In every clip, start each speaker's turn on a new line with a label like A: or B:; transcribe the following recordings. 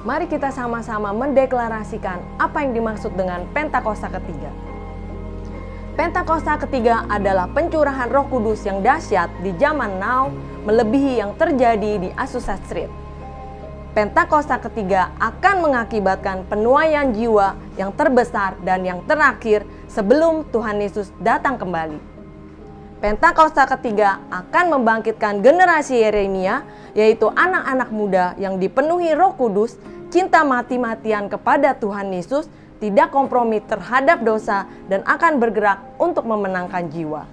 A: Mari kita sama-sama mendeklarasikan apa yang dimaksud dengan Pentakosta ketiga. Pentakosta ketiga adalah pencurahan Roh Kudus yang dahsyat di zaman now, melebihi yang terjadi di Azusa Street. Pentakosta ketiga akan mengakibatkan penuaian jiwa yang terbesar dan yang terakhir sebelum Tuhan Yesus datang kembali. Pentakosta ketiga akan membangkitkan generasi Yeremia, yaitu anak-anak muda yang dipenuhi Roh Kudus, cinta mati-matian kepada Tuhan Yesus, tidak kompromi terhadap dosa, dan akan bergerak untuk memenangkan jiwa.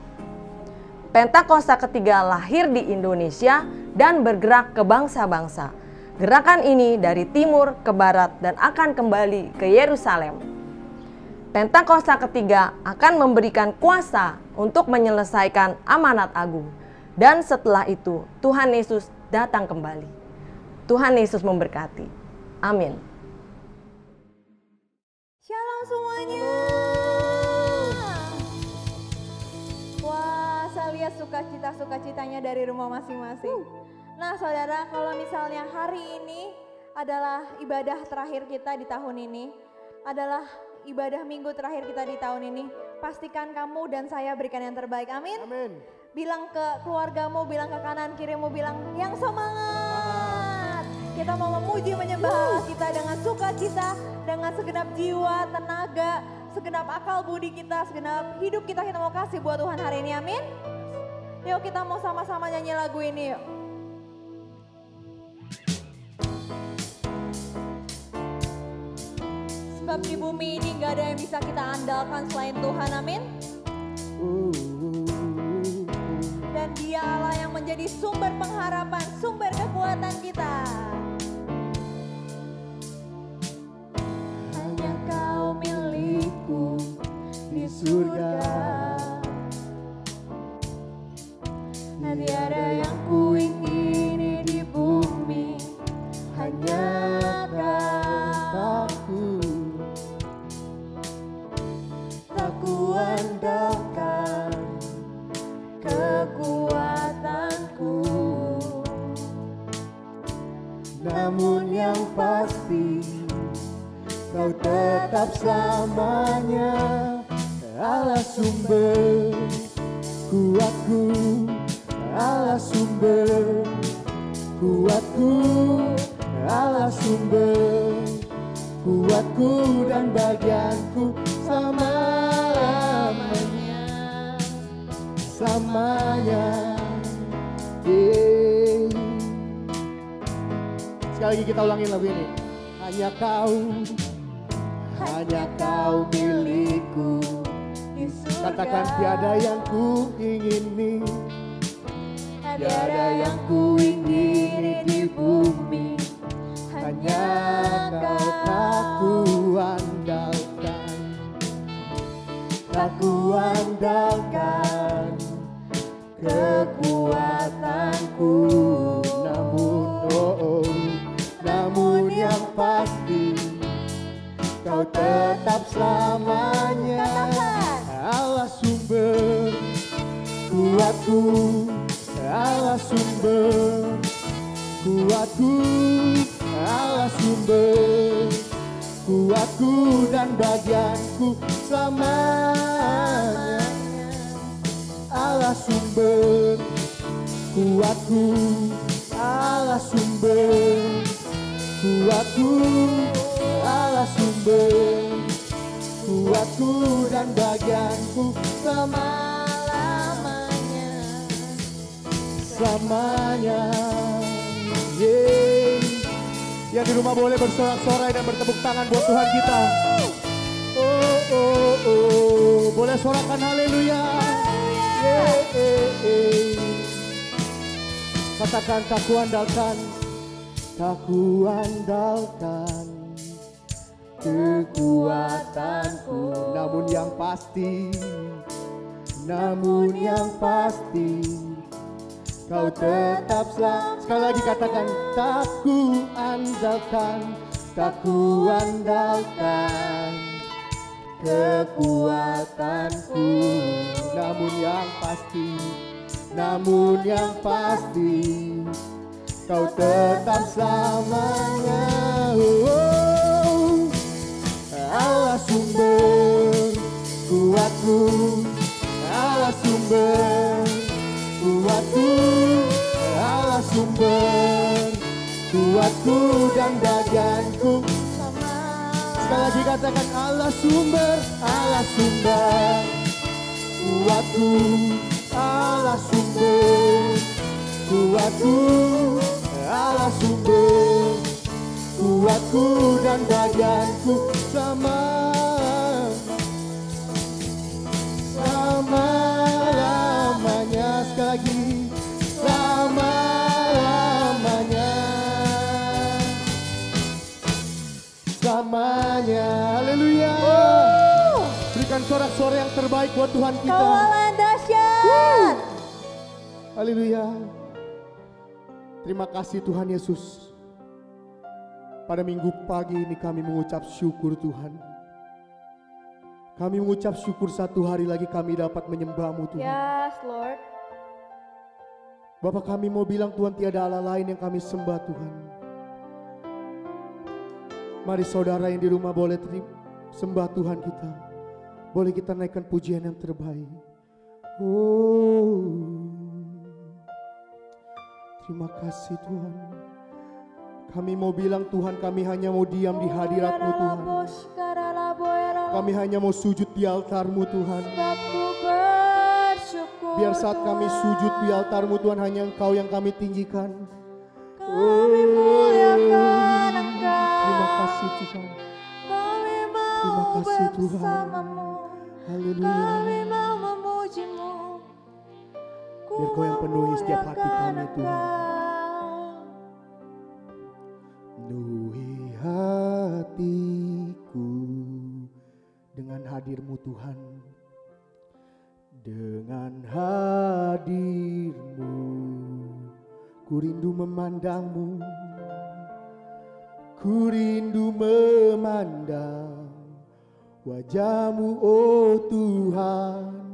A: Pentakosta ketiga lahir di Indonesia dan bergerak ke bangsa-bangsa. Gerakan ini dari timur ke barat dan akan kembali ke Yerusalem. Pentakosta ketiga akan memberikan kuasa untuk menyelesaikan amanat agung. Dan setelah itu Tuhan Yesus datang kembali. Tuhan Yesus memberkati. Amin.
B: Shalom semuanya. Wah, saya lihat sukacitanya dari rumah masing-masing. Nah saudara, kalau misalnya hari ini adalah ibadah terakhir kita di tahun ini, adalah ibadah minggu terakhir kita di tahun ini, pastikan kamu dan saya berikan yang terbaik, amin?
C: Amin.
B: Bilang ke keluargamu, bilang ke kanan kirimu, bilang yang semangat. Kita mau memuji menyembah Allah kita dengan sukacita, dengan segenap jiwa, tenaga, segenap akal budi kita, segenap hidup kita mau kasih buat Tuhan hari ini, amin? Yuk kita mau sama-sama nyanyi lagu ini yuk. Sebab di bumi ini gak ada yang bisa kita andalkan selain Tuhan, amin? Dan Dia Allah yang menjadi sumber pengharapan, sumber kekuatan kita. Hanya Kau milikku di surga, tiada yang ku ingini di bumi, hanya Kau. Tak ku andalkan kekuatanku,
C: Namun yang pasti Kau tetap selamanya Allah sumber kuatku, Allah sumber kuatku, Allah sumber kuatku dan bagianku selamanya. Sekali lagi kita ulangin lagu ini. Hanya Kau milikku
B: di surga.
C: Katakan tiada yang ku ingini,
B: Tiada yang ku ingini di bumi,
C: hanya Kau tak ku andalkan, tak ku andalkan kekuatanku. Namun yang pasti Kau tetap selamanya Allah sumber kuatku, Allah sumber kuatku, Allah sumber kuatku dan bagianku selamanya. Allah sumber kuatku, Allah sumber kuatku, Allah sumber kuatku dan bagianku selamanya. Yang di rumah boleh bersorak-sorai dan bertepuk tangan buat Tuhan kita. Boleh sorakan haleluya. Katakan tak ku andalkan kekuatanku, namun yang pasti Kau tetap selalu. Sekali lagi katakan tak ku andalkan kekuatanku, namun yang pasti Kau tetap selamanya. kuatku dan bagianku. Sekali lagi katakan Allah sumber, Allah sumber kuatku, Allah sumber kuatku, Allah sumber kuatku dan bagianku selama-lamanya. Sekali lagi selama-lamanya, selamanya. Haleluya. Berikan sorak-sorai yang terbaik buat Tuhan kita.
B: Kawalan dahsyat.
C: Haleluya. Terima kasih Tuhan Yesus. Pada minggu pagi ini kami mengucap syukur Tuhan. Kami mengucap syukur satu hari lagi kami dapat menyembah-Mu Tuhan.
B: Yes, Lord.
C: Bapak, kami mau bilang Tuhan tiada Allah lain yang kami sembah Tuhan. Mari saudara yang di rumah boleh sembah Tuhan kita. Boleh kita naikkan pujian yang terbaik. Oh, terima kasih Tuhan. Kami mau bilang Tuhan, kami hanya mau diam di hadirat-Mu Tuhan. Kami hanya mau sujud di altar-Mu Tuhan. Biar saat kami sujud di altar-Mu Tuhan, hanya Engkau yang kami tinggikan.
B: Kami muliakan Engkau.
C: Terima kasih Tuhan.
B: Kami mau
C: Terima kasih Tuhan.
B: bersamamu.
C: Haleluya.
B: Kami mau memuji-Mu.
C: Biar Kau yang penuhi setiap hati kami Tuhan. Penuhi hatiku dengan hadir-Mu Tuhan. Dengan hadir-Mu ku rindu memandang-Mu. Ku rindu memandang wajah-Mu oh Tuhan.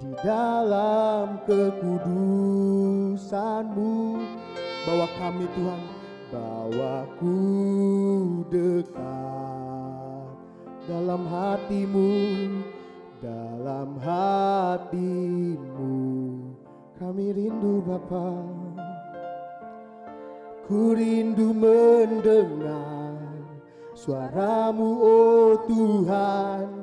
C: Di dalam kekudusan-Mu bawa kami Tuhan, bawaku dekat dalam hati-Mu, dalam hati-Mu. Kami rindu Bapa, ku rindu mendengar suara-Mu oh Tuhan.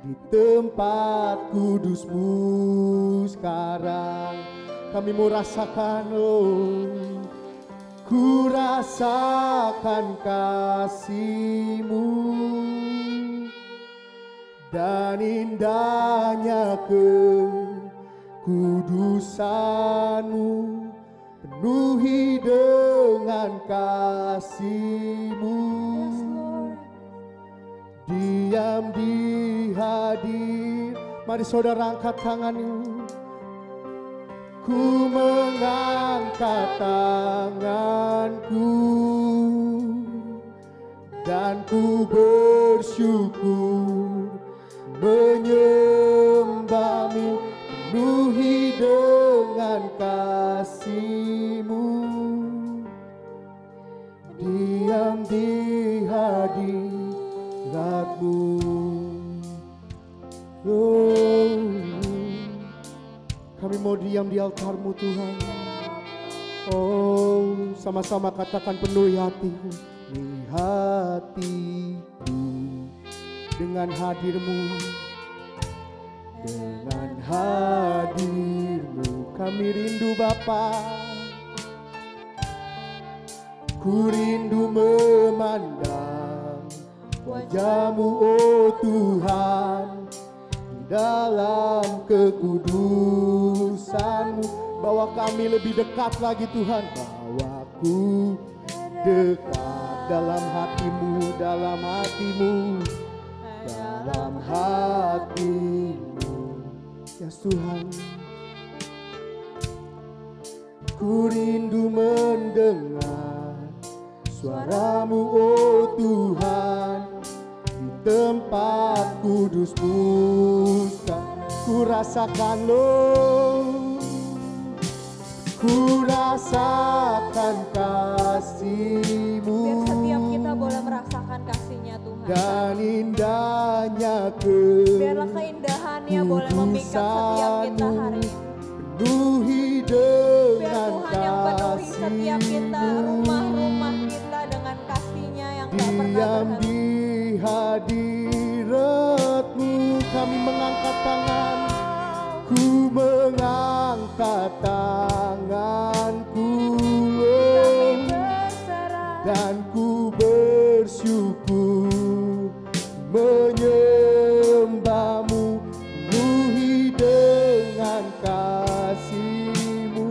C: Di tempat kudus-Mu sekarang kami mau rasakan oh, ku rasakan kasih-Mu dan indahnya kekudusan-Mu, penuhi dengan kasih-Mu. Diam di hadir. Mari saudara angkat tanganmu. Ku mengangkat tanganku dan ku bersyukur menyembah-Mu, penuhi dengan kasih-Mu. Diam di hadirat-Mu. Oh, kami mau diam di altar-Mu Tuhan. Oh, sama-sama katakan penuhi hatiku. Penuhi hatiku dengan hadir-Mu. Dengan hadir-Mu kami rindu Bapa. Ku rindu memandang wajah-Mu oh Tuhan. Dalam kekudusan-Mu bawa kami lebih dekat lagi Tuhan. Bawaku dekat dalam hati-Mu, dalam hati-Mu, dalam hati-Mu. Ya Tuhan, ku rindu mendengar suara-Mu oh Tuhan. Tempat kudus-Mu ku rasakan loh, ku rasakan kasih-Mu.
B: Biar setiap kita boleh merasakan kasih-Nya Tuhan.
C: Dan indahnya
B: biarlah keindahannya boleh memikat setiap kita hari ini.
C: Penuhi dengan
B: biar Tuhan yang penuhi setiap kita, rumah-rumah
C: dan ku bersyukur menyembahmu, penuhi dengan kasih-Mu.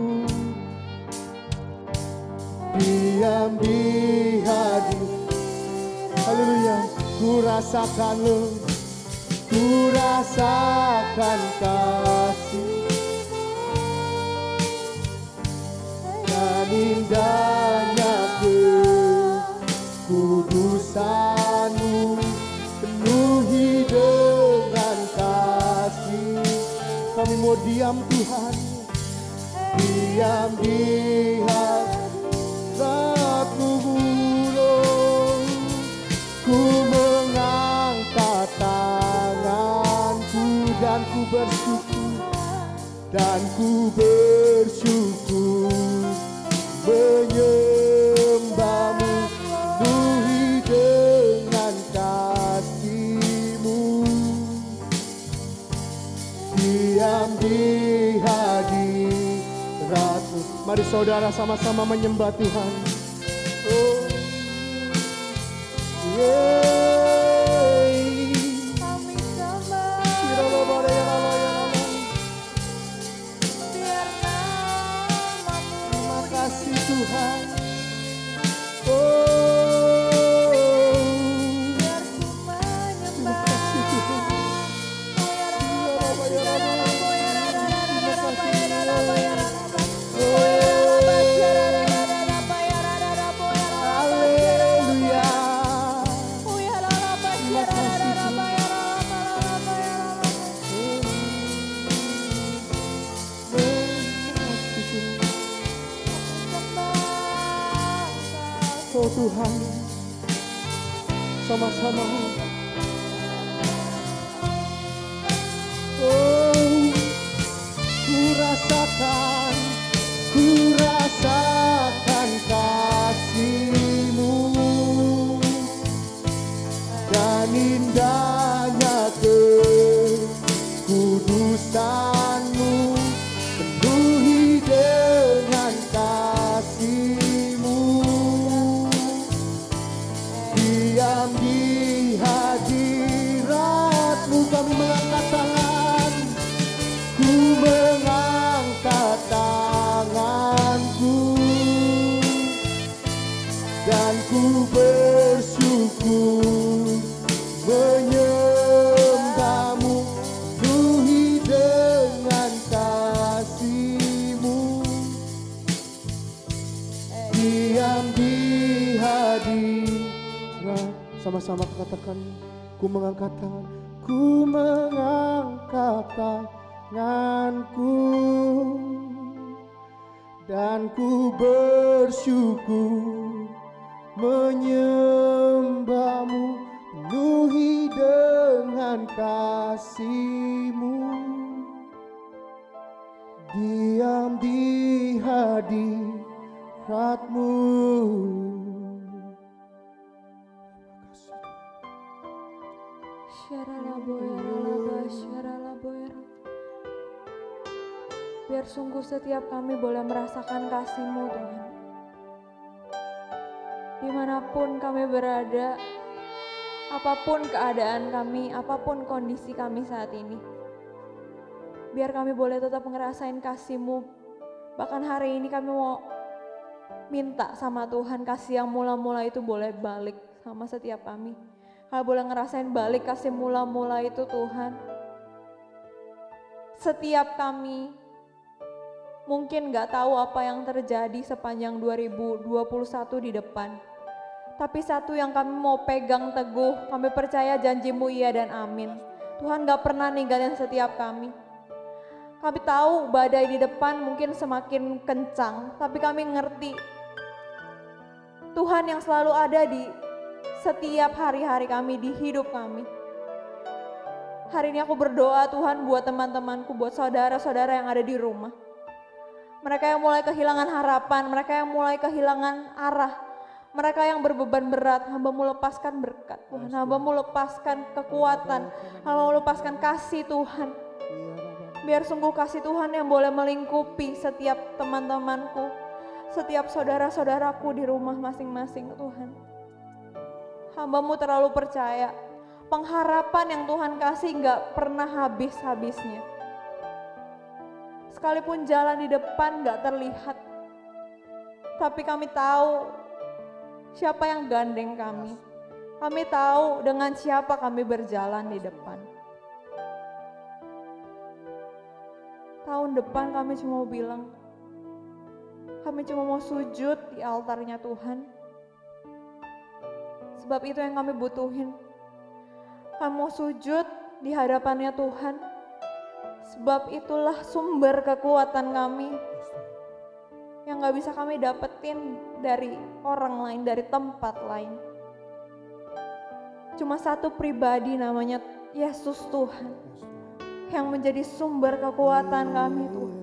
C: Diam di hadir, haleluya, ku rasakan kasih dan indahnya kekudusan-Mu, penuhi dengan kasih. Kami mau diam Tuhan, diam di hadirat-Mu. Ku mengangkat tanganku dan ku bersyukur menyembahmu, penuhi dengan kasih-Mu. Diam di hadirat-Mu. Mari saudara sama-sama menyembah Tuhan. Oh,
B: Kami sembah. Biar namamu
C: terima kasih Tuhan. Oh,
B: biar ku menyembah.
C: haleluya. Oh Tuhan, sama-sama. Oh, ku rasakan kasih-Mu dan indahnya kekudusan-Mu, penuhi dengan kasih-Mu. Diam di hadirat-Mu, kami mengangkat tangan, ku mengangkat tanganku dan ku bersyukur menyembahmu, penuhi dengan kasih-Mu. Diam di hadirat, sama-sama katakan, ku mengangkat tangan, ku mengangkat tanganku dan ku bersyukur menyembahmu, penuhi dengan kasih-Mu. Diam di hadirat-Mu.
B: Biar sungguh setiap kami boleh merasakan kasih-Mu Tuhan. Dimanapun kami berada, apapun keadaan kami, apapun kondisi kami saat ini, biar kami boleh tetap ngerasain kasih-Mu. Bahkan hari ini kami mau minta sama Tuhan, kasih yang mula-mula itu boleh balik sama setiap kami. Kami boleh ngerasain balik kasih mula-mula itu Tuhan. Setiap kami mungkin gak tahu apa yang terjadi sepanjang 2021 di depan. Tapi satu yang kami mau pegang teguh, kami percaya janji-Mu iya dan amin. Tuhan gak pernah ninggalin setiap kami. Kami tahu badai di depan mungkin semakin kencang, tapi kami ngerti Tuhan yang selalu ada di setiap hari-hari kami, di hidup kami. Hari ini aku berdoa Tuhan buat teman-temanku, buat saudara-saudara yang ada di rumah. Mereka yang mulai kehilangan harapan, mereka yang mulai kehilangan arah, mereka yang berbeban berat, Hamba-Mu lepaskan berkat Tuhan, Hamba-Mu lepaskan kekuatan, Hamba-Mu lepaskan kasih Tuhan. Biar sungguh kasih Tuhan yang boleh melingkupi setiap teman-temanku, setiap saudara-saudaraku di rumah masing-masing Tuhan. Hamba-Mu terlalu percaya pengharapan yang Tuhan kasih gak pernah habis-habisnya. Sekalipun jalan di depan gak terlihat, tapi kami tahu siapa yang gandeng kami. Kami tahu dengan siapa kami berjalan di depan. Tahun depan kami cuma mau bilang, kami cuma mau sujud di altarnya Tuhan. Sebab itu yang kami butuhin. Kami mau sujud di hadapannya Tuhan. Sebab itulah sumber kekuatan kami. Yang gak bisa kami dapetin dari orang lain, dari tempat lain. Cuma satu pribadi namanya Yesus Tuhan. Yang menjadi sumber kekuatan kami Tuhan.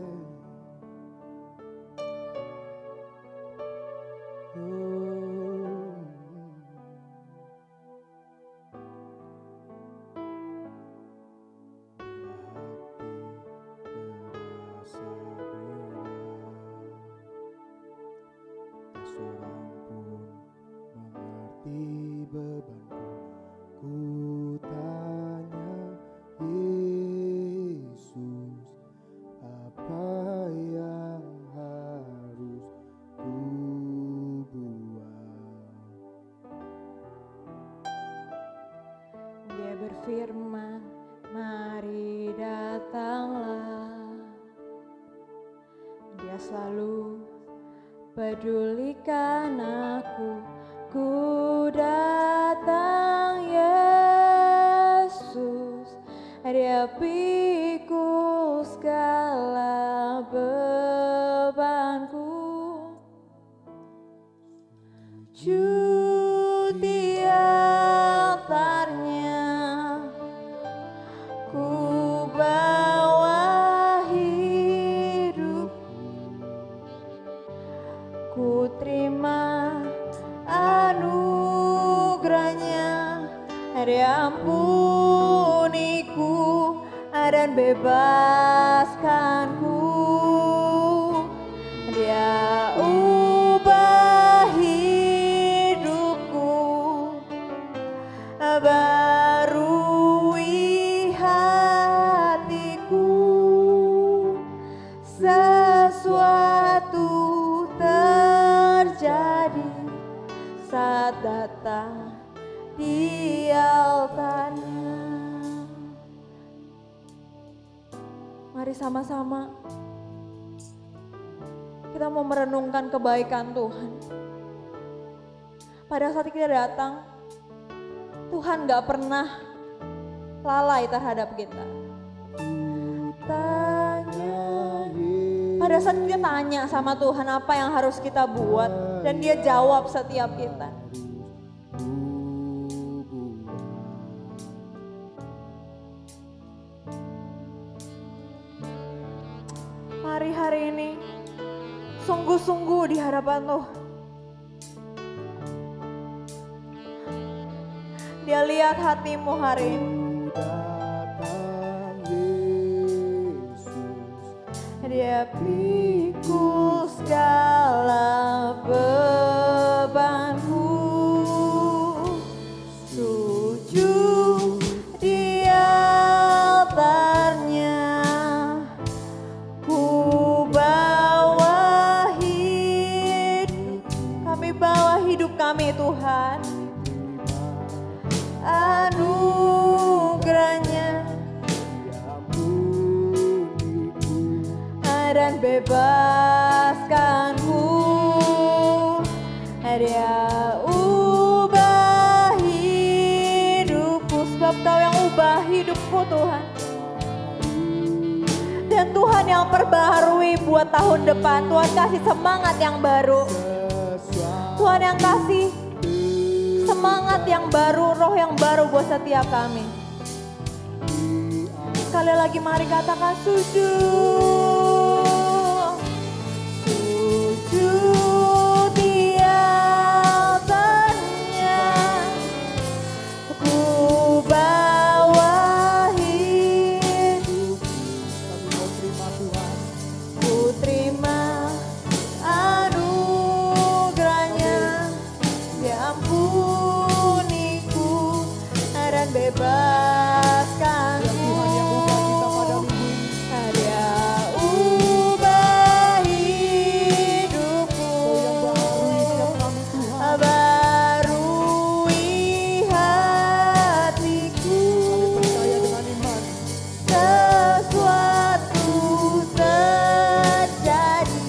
B: Berfirman, mari datanglah. Dia selalu pedulikan aku. Ku datang Yesus, Dia pikul segala bebanku. Sujud di altarnya, ku bawa hidupku, ku terima anugerahnya. Dia ampuniku dan bebaskanku. Dia ubah hidupku, barui hatiku. Sesuatu terjadi saat datang di altarnya. Mari sama-sama kita mau merenungkan kebaikan Tuhan. Pada saat kita datang, Tuhan gak pernah lalai terhadap kita. Pada saat kita tanya sama Tuhan apa yang harus kita buat, dan Dia jawab setiap kita. Mari hari ini sungguh-sungguh di hadapan Tuhan. Dia lihat hatimu hari ini. Dia pikul segala bebanku. Sujud di altarnya, ku bawa hidup. Kami bawa hidup kami Tuhan. Anugerahnya dan bebaskanku. Dia ubah hidupku, sebab Kau yang ubah hidupku Tuhan. Dan Tuhan yang perbaharui buat tahun depan. Tuhan kasih semangat yang baru. Tuhan yang kasih semangat yang baru, roh yang baru buat setiap kami. Sekali lagi mari katakan sujud. Sujud di altarnya, ku bawa hidup. Ku terima anugerah. ampuniku dan bebaskanku. Dia ubah hidupku, barui hatiku. Sesuatu terjadi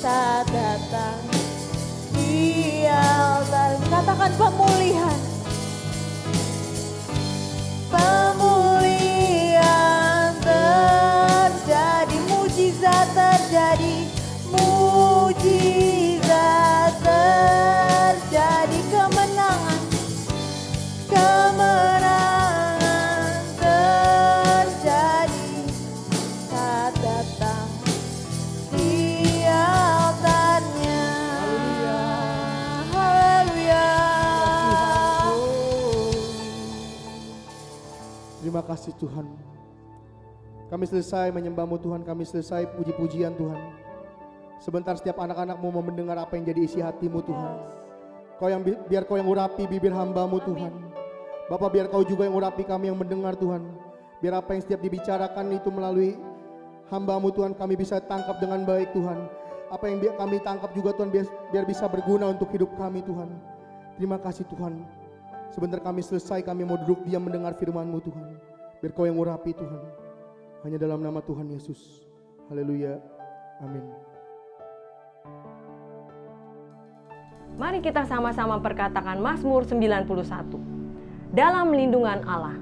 B: saat datang di altar. Katakan pemulihan. Pemulihan terjadi, mujizat terjadi, mujizat terjadi, kemenangan, kemenangan terjadi saat datang di altarnya. Haleluya.
C: Terima kasih Tuhan. Kami selesai menyembah-Mu Tuhan, kami selesai puji-pujian Tuhan. Sebentar setiap anak-anak-Mu mau mendengar apa yang jadi isi hati-Mu Tuhan. Biar Kau yang urapi bibir hamba-Mu Tuhan. Bapa, biar Kau juga yang urapi kami yang mendengar Tuhan. Biar apa yang setiap dibicarakan itu melalui hamba-Mu Tuhan kami bisa tangkap dengan baik Tuhan. Apa yang kami tangkap juga Tuhan biar bisa berguna untuk hidup kami Tuhan. Terima kasih Tuhan. Sebentar kami selesai, kami mau duduk diam mendengar firman-Mu Tuhan. Biar Kau yang urapi Tuhan. Hanya dalam nama Tuhan Yesus. Haleluya. Amin.
A: Mari kita sama-sama perkatakan Mazmur 91. Dalam lindungan Allah.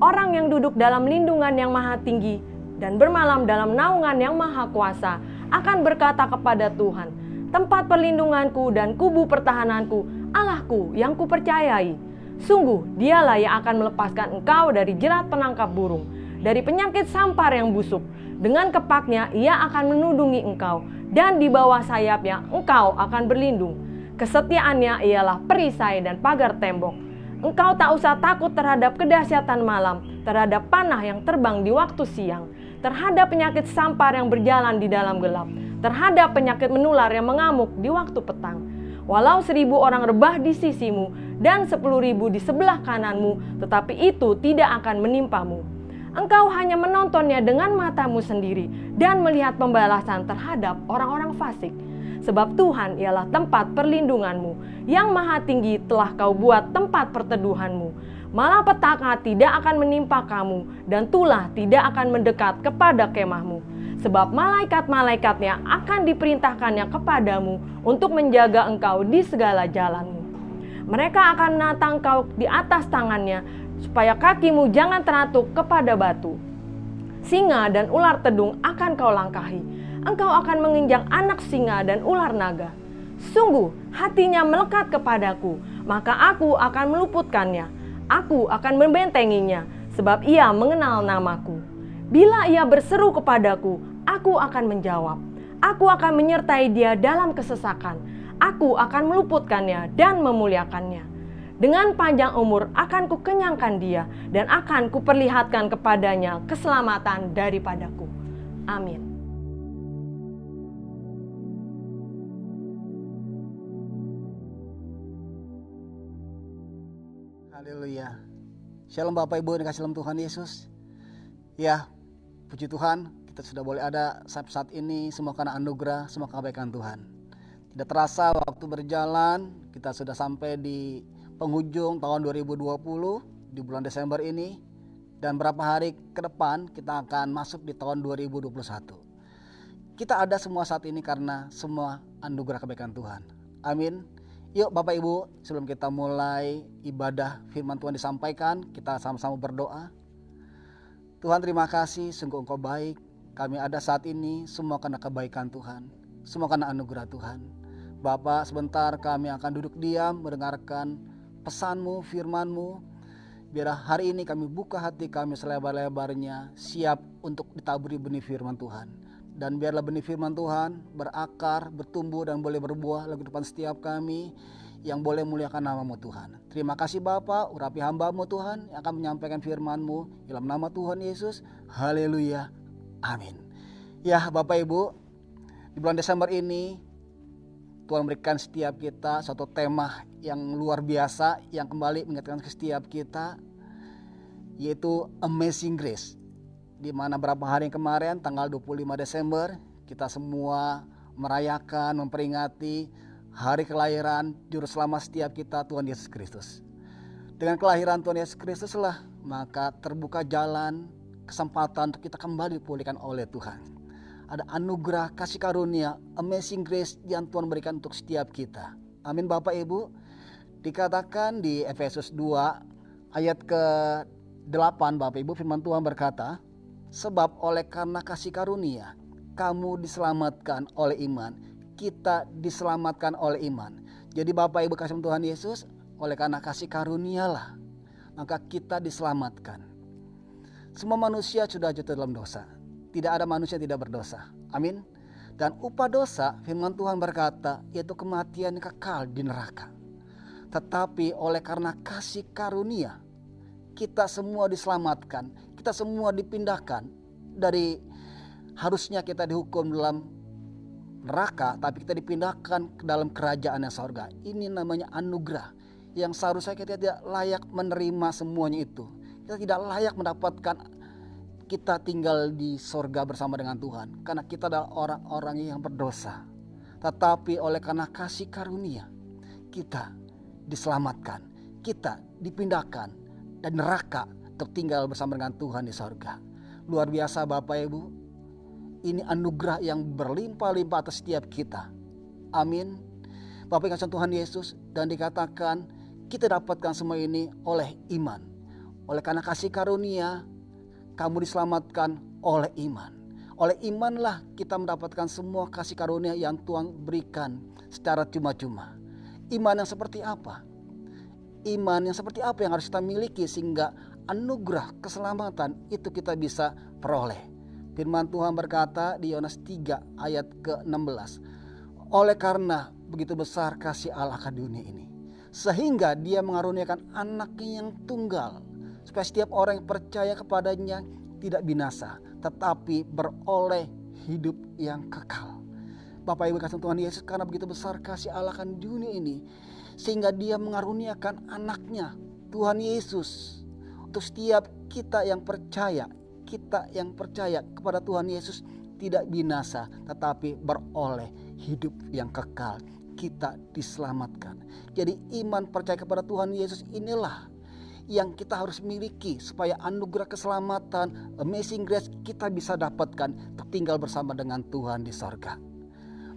A: Orang yang duduk dalam lindungan yang maha tinggi dan bermalam dalam naungan yang maha kuasa akan berkata kepada Tuhan, tempat perlindunganku dan kubu pertahananku, Allahku yang kupercayai. Sungguh dialah yang akan melepaskan engkau dari jerat penangkap burung, dari penyakit sampar yang busuk. Dengan kepaknya ia akan menudungi engkau, dan di bawah sayapnya engkau akan berlindung. Kesetiaannya ialah perisai dan pagar tembok. Engkau tak usah takut terhadap kedahsyatan malam, terhadap panah yang terbang di waktu siang, terhadap penyakit sampar yang berjalan di dalam gelap, terhadap penyakit menular yang mengamuk di waktu petang. Walau 1.000 orang rebah di sisimu dan 10.000 di sebelah kananmu, tetapi itu tidak akan menimpamu. Engkau hanya menontonnya dengan matamu sendiri dan melihat pembalasan terhadap orang-orang fasik. Sebab Tuhan ialah tempat perlindunganmu, yang maha tinggi telah kau buat tempat perteduhanmu. Malapetaka tidak akan menimpa kamu, dan tulah tidak akan mendekat kepada kemahmu. Sebab malaikat-malaikatnya akan diperintahkannya kepadamu untuk menjaga engkau di segala jalanmu. Mereka akan menatang engkau di atas tangannya, supaya kakimu jangan teratuk kepada batu. Singa dan ular tedung akan kau langkahi. Engkau akan menginjak anak singa dan ular naga. Sungguh hatinya melekat kepadaku, maka aku akan meluputkannya. Aku akan membentenginya, sebab ia mengenal namaku. Bila ia berseru kepadaku, aku akan menjawab. Aku akan menyertai dia dalam kesesakan. Aku akan meluputkannya dan memuliakannya. Dengan panjang umur akan kukenyangkan dia, dan akan kuperlihatkan kepadanya keselamatan daripadaku. Amin.
D: Haleluya. Shalom Bapak Ibu dikasih dalam Tuhan Yesus. Ya, puji Tuhan, kita sudah boleh ada saat ini semua karena anugerah, semua kebaikan Tuhan. Tidak terasa waktu berjalan, kita sudah sampai di penghujung tahun 2020 di bulan Desember ini, dan berapa hari ke depan kita akan masuk di tahun 2021. Kita ada semua saat ini karena semua anugerah kebaikan Tuhan. Amin. Yuk Bapak Ibu, sebelum kita mulai ibadah firman Tuhan disampaikan, kita sama-sama berdoa. Tuhan, terima kasih, sungguh Engkau baik. Kami ada saat ini semua karena kebaikan Tuhan, semua karena anugerah Tuhan. Bapak, sebentar kami akan duduk diam mendengarkan pesan-Mu, firman-Mu. Biar hari ini kami buka hati kami selebar-lebarnya, siap untuk ditaburi benih firman Tuhan. Dan biarlah benih firman Tuhan berakar, bertumbuh dan boleh berbuah lagi depan setiap kami yang boleh muliakan nama-Mu Tuhan. Terima kasih Bapa, urapi hamba-Mu Tuhan yang akan menyampaikan firman-Mu dalam nama Tuhan Yesus. Haleluya. Amin. Ya Bapak Ibu, di bulan Desember ini Tuhan memberikan setiap kita suatu tema yang luar biasa yang kembali mengingatkan ke setiap kita, yaitu Amazing Grace. Di mana berapa hari kemarin tanggal 25 Desember kita semua merayakan, memperingati hari kelahiran Juru Selamat setiap kita, Tuhan Yesus Kristus. Dengan kelahiran Tuhan Yesus Kristus lah maka terbuka jalan, kesempatan untuk kita kembali dipulihkan oleh Tuhan. Ada anugerah kasih karunia, Amazing Grace yang Tuhan berikan untuk setiap kita. Amin Bapak Ibu. Dikatakan di Efesus 2 ayat ke-8 Bapak Ibu, firman Tuhan berkata, sebab oleh karena kasih karunia kamu diselamatkan oleh iman. Kita diselamatkan oleh iman. Jadi Bapak Ibu kasih Tuhan Yesus, oleh karena kasih karunialah maka kita diselamatkan. Semua manusia sudah jatuh dalam dosa. Tidak ada manusia yang tidak berdosa. Amin. Dan upah dosa, firman Tuhan berkata, yaitu kematian kekal di neraka. Tetapi oleh karena kasih karunia, kita semua diselamatkan. Kita semua dipindahkan dari harusnya kita dihukum dalam neraka, tapi kita dipindahkan ke dalam kerajaan yang surga. Ini namanya anugerah yang seharusnya kita tidak layak menerima semuanya itu. Kita tidak layak mendapatkan kita tinggal di sorga bersama dengan Tuhan, karena kita adalah orang-orang yang berdosa. Tetapi oleh karena kasih karunia, kita diselamatkan, kita dipindahkan dari neraka untuk tinggal bersama dengan Tuhan di sorga. Luar biasa Bapak Ibu, ini anugerah yang berlimpah-limpah atas setiap kita. Amin. Bapak kasih Tuhan Yesus, dan dikatakan kita dapatkan semua ini oleh iman. Oleh karena kasih karunia, kamu diselamatkan oleh iman. Oleh imanlah kita mendapatkan semua kasih karunia yang Tuhan berikan secara cuma-cuma. Iman yang seperti apa? Iman yang seperti apa yang harus kita miliki sehingga anugerah keselamatan itu kita bisa peroleh? Firman Tuhan berkata di Yohanes 3 ayat ke-16. Oleh karena begitu besar kasih Allah ke dunia ini, sehingga Dia mengaruniakan anaknya yang tunggal, supaya setiap orang yang percaya kepadanya tidak binasa, tetapi beroleh hidup yang kekal. Bapak Ibu kasih Tuhan Yesus, karena begitu besar kasih Allah akan dunia ini, sehingga Dia mengaruniakan anaknya, Tuhan Yesus, untuk setiap kita yang percaya kepada Tuhan Yesus tidak binasa, tetapi beroleh hidup yang kekal. Kita diselamatkan. Jadi iman percaya kepada Tuhan Yesus inilah yang kita harus miliki supaya anugerah keselamatan, Amazing Grace kita bisa dapatkan untuk tinggal bersama dengan Tuhan di sorga.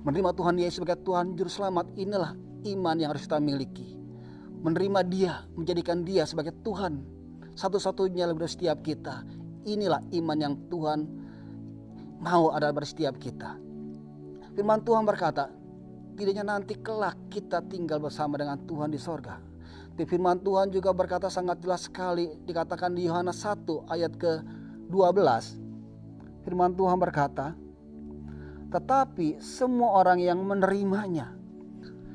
D: Menerima Tuhan Yesus sebagai Tuhan Juru Selamat, inilah iman yang harus kita miliki. Menerima Dia, menjadikan Dia sebagai Tuhan satu-satunya dari setiap kita. Inilah iman yang Tuhan mau ada pada setiap kita. Firman Tuhan berkata, tidaknya nanti kelak kita tinggal bersama dengan Tuhan di sorga. Firman Tuhan juga berkata sangat jelas sekali, dikatakan di Yohanes 1 ayat ke-12. Firman Tuhan berkata, tetapi semua orang yang menerimanya,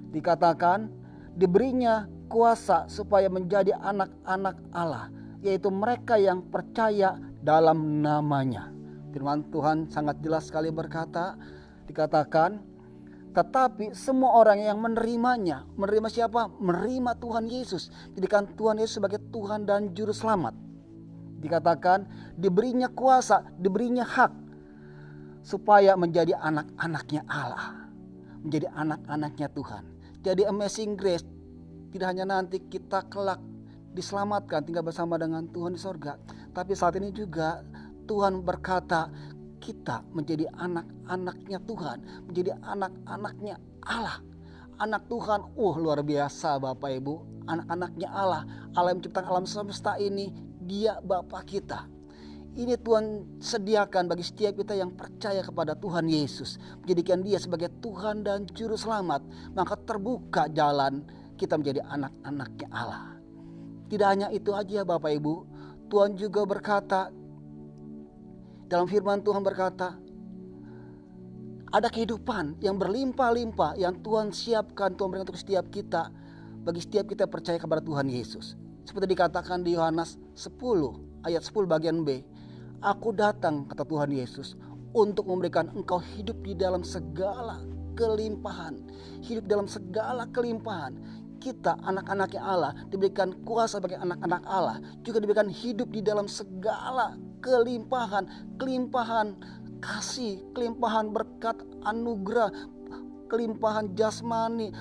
D: dikatakan diberinya kuasa supaya menjadi anak-anak Allah, yaitu mereka yang percaya dalam namanya. Firman Tuhan sangat jelas sekali berkata, dikatakan tetapi semua orang yang menerimanya. Menerima siapa? Menerima Tuhan Yesus. Jadikan Tuhan Yesus sebagai Tuhan dan Juru Selamat. Dikatakan diberinya kuasa, diberinya hak, supaya menjadi anak-anaknya Allah, menjadi anak-anaknya Tuhan. Jadi Amazing Grace tidak hanya nanti kita kelak diselamatkan tinggal bersama dengan Tuhan di sorga, tapi saat ini juga Tuhan berkata kita menjadi anak-anaknya Tuhan, menjadi anak-anaknya Allah. Anak Tuhan, luar biasa Bapak Ibu. Anak-anaknya Allah, Allah yang menciptakan alam semesta ini, Dia Bapa kita. Ini Tuhan sediakan bagi setiap kita yang percaya kepada Tuhan Yesus, menjadikan Dia sebagai Tuhan dan Juru Selamat. Maka terbuka jalan kita menjadi anak-anaknya Allah. Tidak hanya itu aja Bapak Ibu, Tuhan juga berkata, dalam firman Tuhan berkata, ada kehidupan yang berlimpah-limpah yang Tuhan siapkan, Tuhan berikan untuk setiap kita, bagi setiap kita percaya kepada Tuhan Yesus. Seperti dikatakan di Yohanes 10 ayat 10 bagian B, aku datang, kata Tuhan Yesus, untuk memberikan engkau hidup di dalam segala kelimpahan. Hidup dalam segala kelimpahan. kita anak-anaknya Allah, diberikan kuasa sebagai anak-anak Allah, juga diberikan hidup di dalam segala kelimpahan kasih, kelimpahan berkat anugerah, kelimpahan jasmani,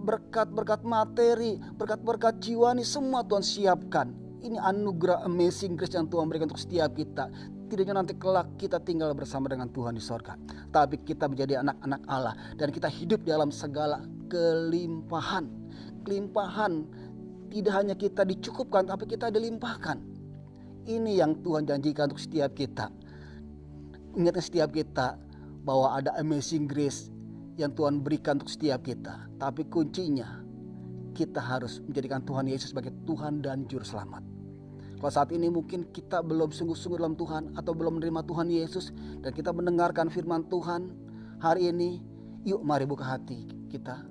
D: berkat-berkat materi, berkat-berkat jiwani, semua Tuhan siapkan. Ini anugerah amazing grace yang Tuhan berikan untuk setiap kita. Tidak hanya nanti kelak kita tinggal bersama dengan Tuhan di sorga, tapi kita menjadi anak-anak Allah dan kita hidup dalam segala kelimpahan. Kelimpahan tidak hanya kita dicukupkan, tapi kita dilimpahkan. Ini yang Tuhan janjikan untuk setiap kita. Ingatkan setiap kita bahwa ada amazing grace yang Tuhan berikan untuk setiap kita. Tapi kuncinya kita harus menjadikan Tuhan Yesus sebagai Tuhan dan Juru Selamat. Kalau saat ini mungkin kita belum sungguh-sungguh dalam Tuhan atau belum menerima Tuhan Yesus dan kita mendengarkan firman Tuhan hari ini, yuk mari buka hati kita.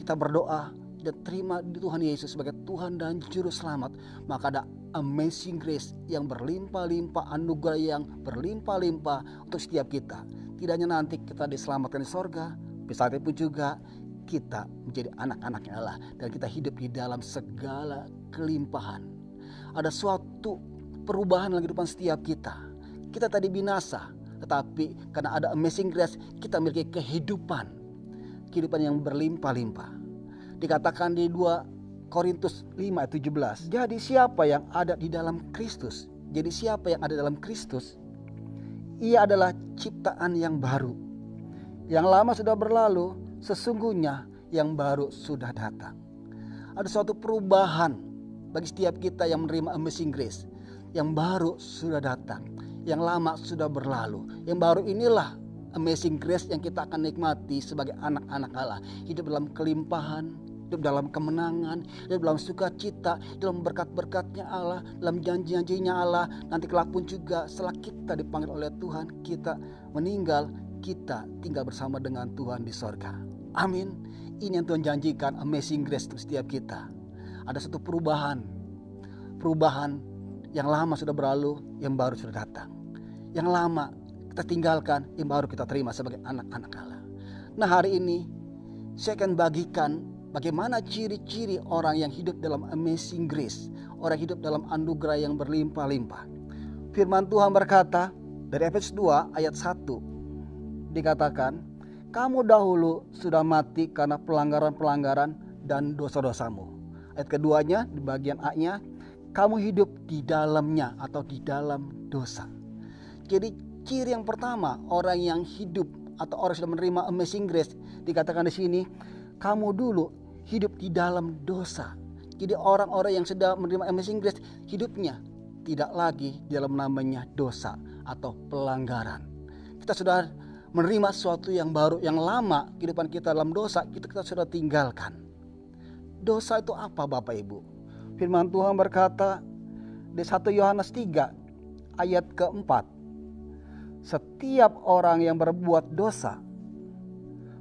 D: Kita berdoa dan terima Tuhan Yesus sebagai Tuhan dan Juru Selamat. Maka ada amazing grace yang berlimpah-limpah, anugerah yang berlimpah-limpah untuk setiap kita. Tidak hanya nanti kita diselamatkan di sorga, saat itu pun juga kita menjadi anak-anaknya Allah dan kita hidup di dalam segala kelimpahan. Ada suatu perubahan dalam kehidupan setiap kita. Kita tadi binasa, tetapi karena ada amazing grace kita memiliki kehidupan yang berlimpah-limpah. Dikatakan di 2 Korintus 5:17. Jadi siapa yang ada di dalam Kristus? Jadi siapa yang ada dalam Kristus? Ia adalah ciptaan yang baru. Yang lama sudah berlalu, sesungguhnya yang baru sudah datang. Ada suatu perubahan bagi setiap kita yang menerima amazing grace. Yang baru sudah datang, yang lama sudah berlalu. Yang baru inilah amazing grace yang kita akan nikmati sebagai anak-anak Allah. Hidup dalam kelimpahan, hidup dalam kemenangan, hidup dalam sukacita, dalam berkat-berkatnya Allah, dalam janji-janjinya Allah. Nanti kelak pun juga setelah kita dipanggil oleh Tuhan, kita meninggal, kita tinggal bersama dengan Tuhan di sorga. Amin. Ini yang Tuhan janjikan, amazing grace untuk setiap kita. Ada satu perubahan yang lama sudah berlalu, yang baru sudah datang. Yang lama kita tinggalkan, yang baru kita terima sebagai anak-anak Allah. Nah, hari ini saya akan bagikan bagaimana ciri-ciri orang yang hidup dalam amazing grace, orang hidup dalam anugerah yang berlimpah-limpah. Firman Tuhan berkata dari Efesus 2 ayat 1, dikatakan, kamu dahulu sudah mati karena pelanggaran-pelanggaran dan dosa-dosamu. Ayat keduanya di bagian A-nya, kamu hidup di dalamnya atau di dalam dosa. Jadi ciri yang pertama orang yang hidup atau orang yang sudah menerima amazing grace, dikatakan di sini, kamu dulu hidup di dalam dosa. Jadi orang-orang yang sudah menerima amazing grace, hidupnya tidak lagi di dalam namanya dosa atau pelanggaran. Kita sudah menerima sesuatu yang baru, yang lama kehidupan kita dalam dosa, kita sudah tinggalkan. Dosa itu apa Bapak Ibu? Firman Tuhan berkata di 1 Yohanes 3 ayat keempat. Setiap orang yang berbuat dosa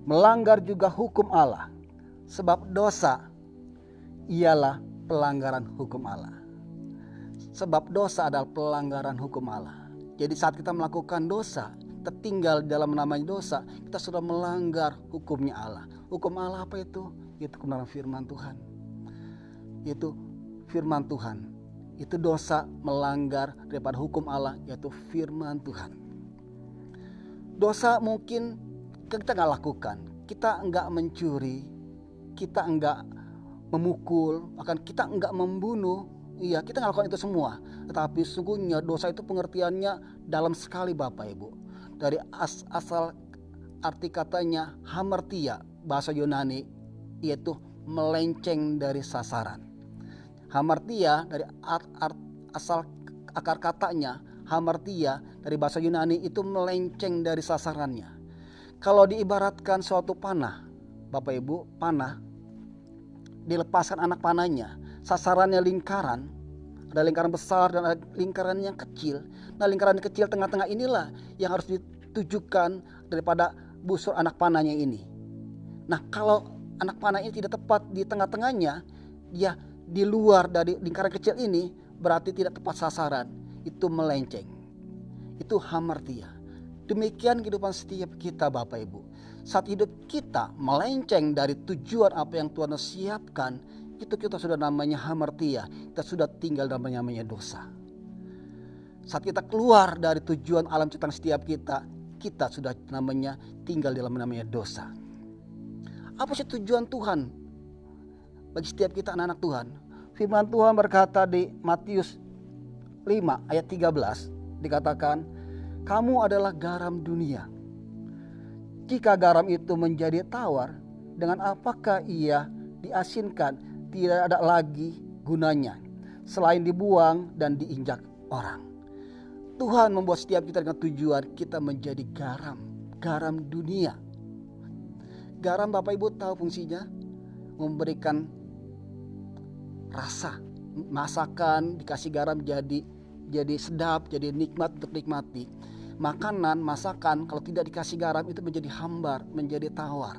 D: melanggar juga hukum Allah. Sebab dosa ialah pelanggaran hukum Allah. Sebab dosa adalah pelanggaran hukum Allah. Jadi saat kita melakukan dosa, tertinggal dalam namanya dosa, kita sudah melanggar hukumnya Allah. Hukum Allah apa itu? Itu kebenaran firman Tuhan. Itu firman Tuhan. Itu dosa melanggar daripada hukum Allah, yaitu firman Tuhan. Dosa mungkin kita gak lakukan. Kita enggak mencuri, kita enggak memukul, bahkan kita enggak membunuh. Iya, kita gak lakukan itu semua. Tetapi sesungguhnya dosa itu pengertiannya dalam sekali Bapak Ibu. Dari asal arti katanya hamartia, bahasa Yunani, yaitu melenceng dari sasaran. Hamartia dari asal akar katanya, hamartia dari bahasa Yunani itu melenceng dari sasarannya. Kalau diibaratkan suatu panah, Bapak Ibu, panah dilepaskan anak panahnya, sasarannya lingkaran, ada lingkaran besar dan ada lingkaran yang kecil. Nah, lingkaran kecil tengah-tengah inilah yang harus ditujukan daripada busur anak panahnya ini. Nah, kalau anak panah ini tidak tepat di tengah-tengahnya, dia di luar dari lingkaran kecil ini, berarti tidak tepat sasaran. Itu melenceng. Itu hamartia. Demikian kehidupan setiap kita Bapak Ibu. saat hidup kita melenceng dari tujuan apa yang Tuhan siapkan, itu kita sudah namanya hamartia, kita sudah tinggal dalam namanya dosa. Saat kita keluar dari tujuan alam ciptaan setiap kita, kita sudah namanya tinggal dalam namanya dosa. Apa sih tujuan Tuhan bagi setiap kita anak-anak Tuhan? Firman Tuhan berkata di Matius 5 ayat 13 dikatakan, kamu adalah garam dunia. Jika garam itu menjadi tawar, dengan apakah ia diasinkan? Tidak ada lagi gunanya selain dibuang dan diinjak orang. Tuhan membuat setiap kita dengan tujuan kita menjadi garam, garam dunia. Garam Bapak Ibu tahu fungsinya? Memberikan rasa. Masakan dikasih garam jadi sedap, jadi nikmat untuk nikmati. Makanan, masakan kalau tidak dikasih garam itu menjadi hambar, menjadi tawar.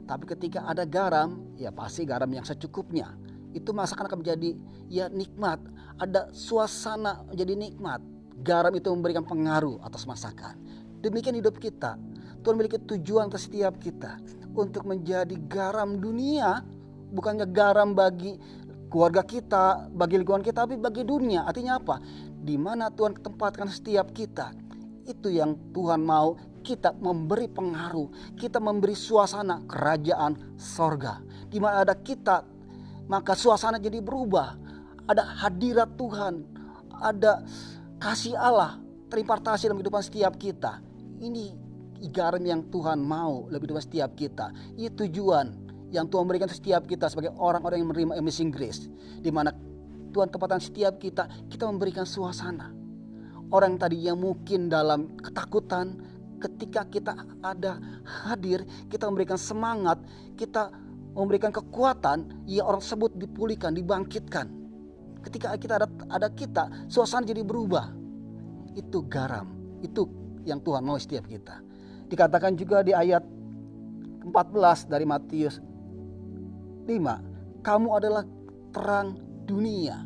D: Tapi ketika ada garam, ya pasti garam yang secukupnya. Itu masakan akan menjadi ya nikmat. Ada suasana menjadi nikmat. Garam itu memberikan pengaruh atas masakan. Demikian hidup kita. Tuhan memiliki tujuan atas setiap kita untuk menjadi garam dunia, bukannya garam bagi keluarga kita, bagi lingkungan kita, tapi bagi dunia. Artinya apa? Di mana Tuhan tempatkan setiap kita, itu yang Tuhan mau kita memberi pengaruh, kita memberi suasana kerajaan sorga. Di mana ada kita, maka suasana jadi berubah. Ada hadirat Tuhan, ada kasih Allah terimpartasi dalam kehidupan setiap kita. Ini garam yang Tuhan mau lebih dari setiap kita. Ini tujuan yang Tuhan berikan setiap kita sebagai orang-orang yang menerima amazing grace, di mana Tuhan tempatkan setiap kita memberikan suasana. Orang tadi yang mungkin dalam ketakutan, ketika kita ada hadir, kita memberikan semangat, kita memberikan kekuatan, ya orang tersebut dipulihkan, dibangkitkan. Ketika kita ada kita, suasana jadi berubah. Itu garam, itu yang Tuhan mau setiap kita. Dikatakan juga di ayat 14 dari Matius 5, kamu adalah terang dunia.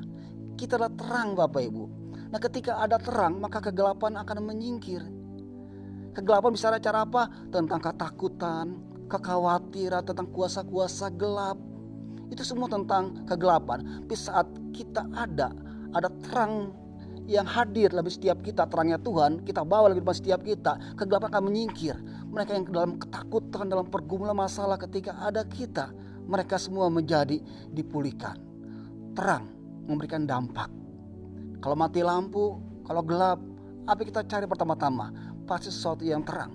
D: Kita adalah terang Bapak Ibu. Nah ketika ada terang maka kegelapan akan menyingkir. Kegelapan bisa cara apa? Tentang ketakutan, kekhawatiran, tentang kuasa-kuasa gelap. Itu semua tentang kegelapan. Tapi saat kita ada terang yang hadir dalam setiap kita, terangnya Tuhan, kita bawa dalam kehidupan setiap kita, kegelapan akan menyingkir. Mereka yang dalam ketakutan, dalam pergumulan masalah, ketika ada kita, mereka semua menjadi dipulihkan. Terang memberikan dampak. Kalau mati lampu, kalau gelap, apa yang kita cari pertama-tama? Pasti sesuatu yang terang.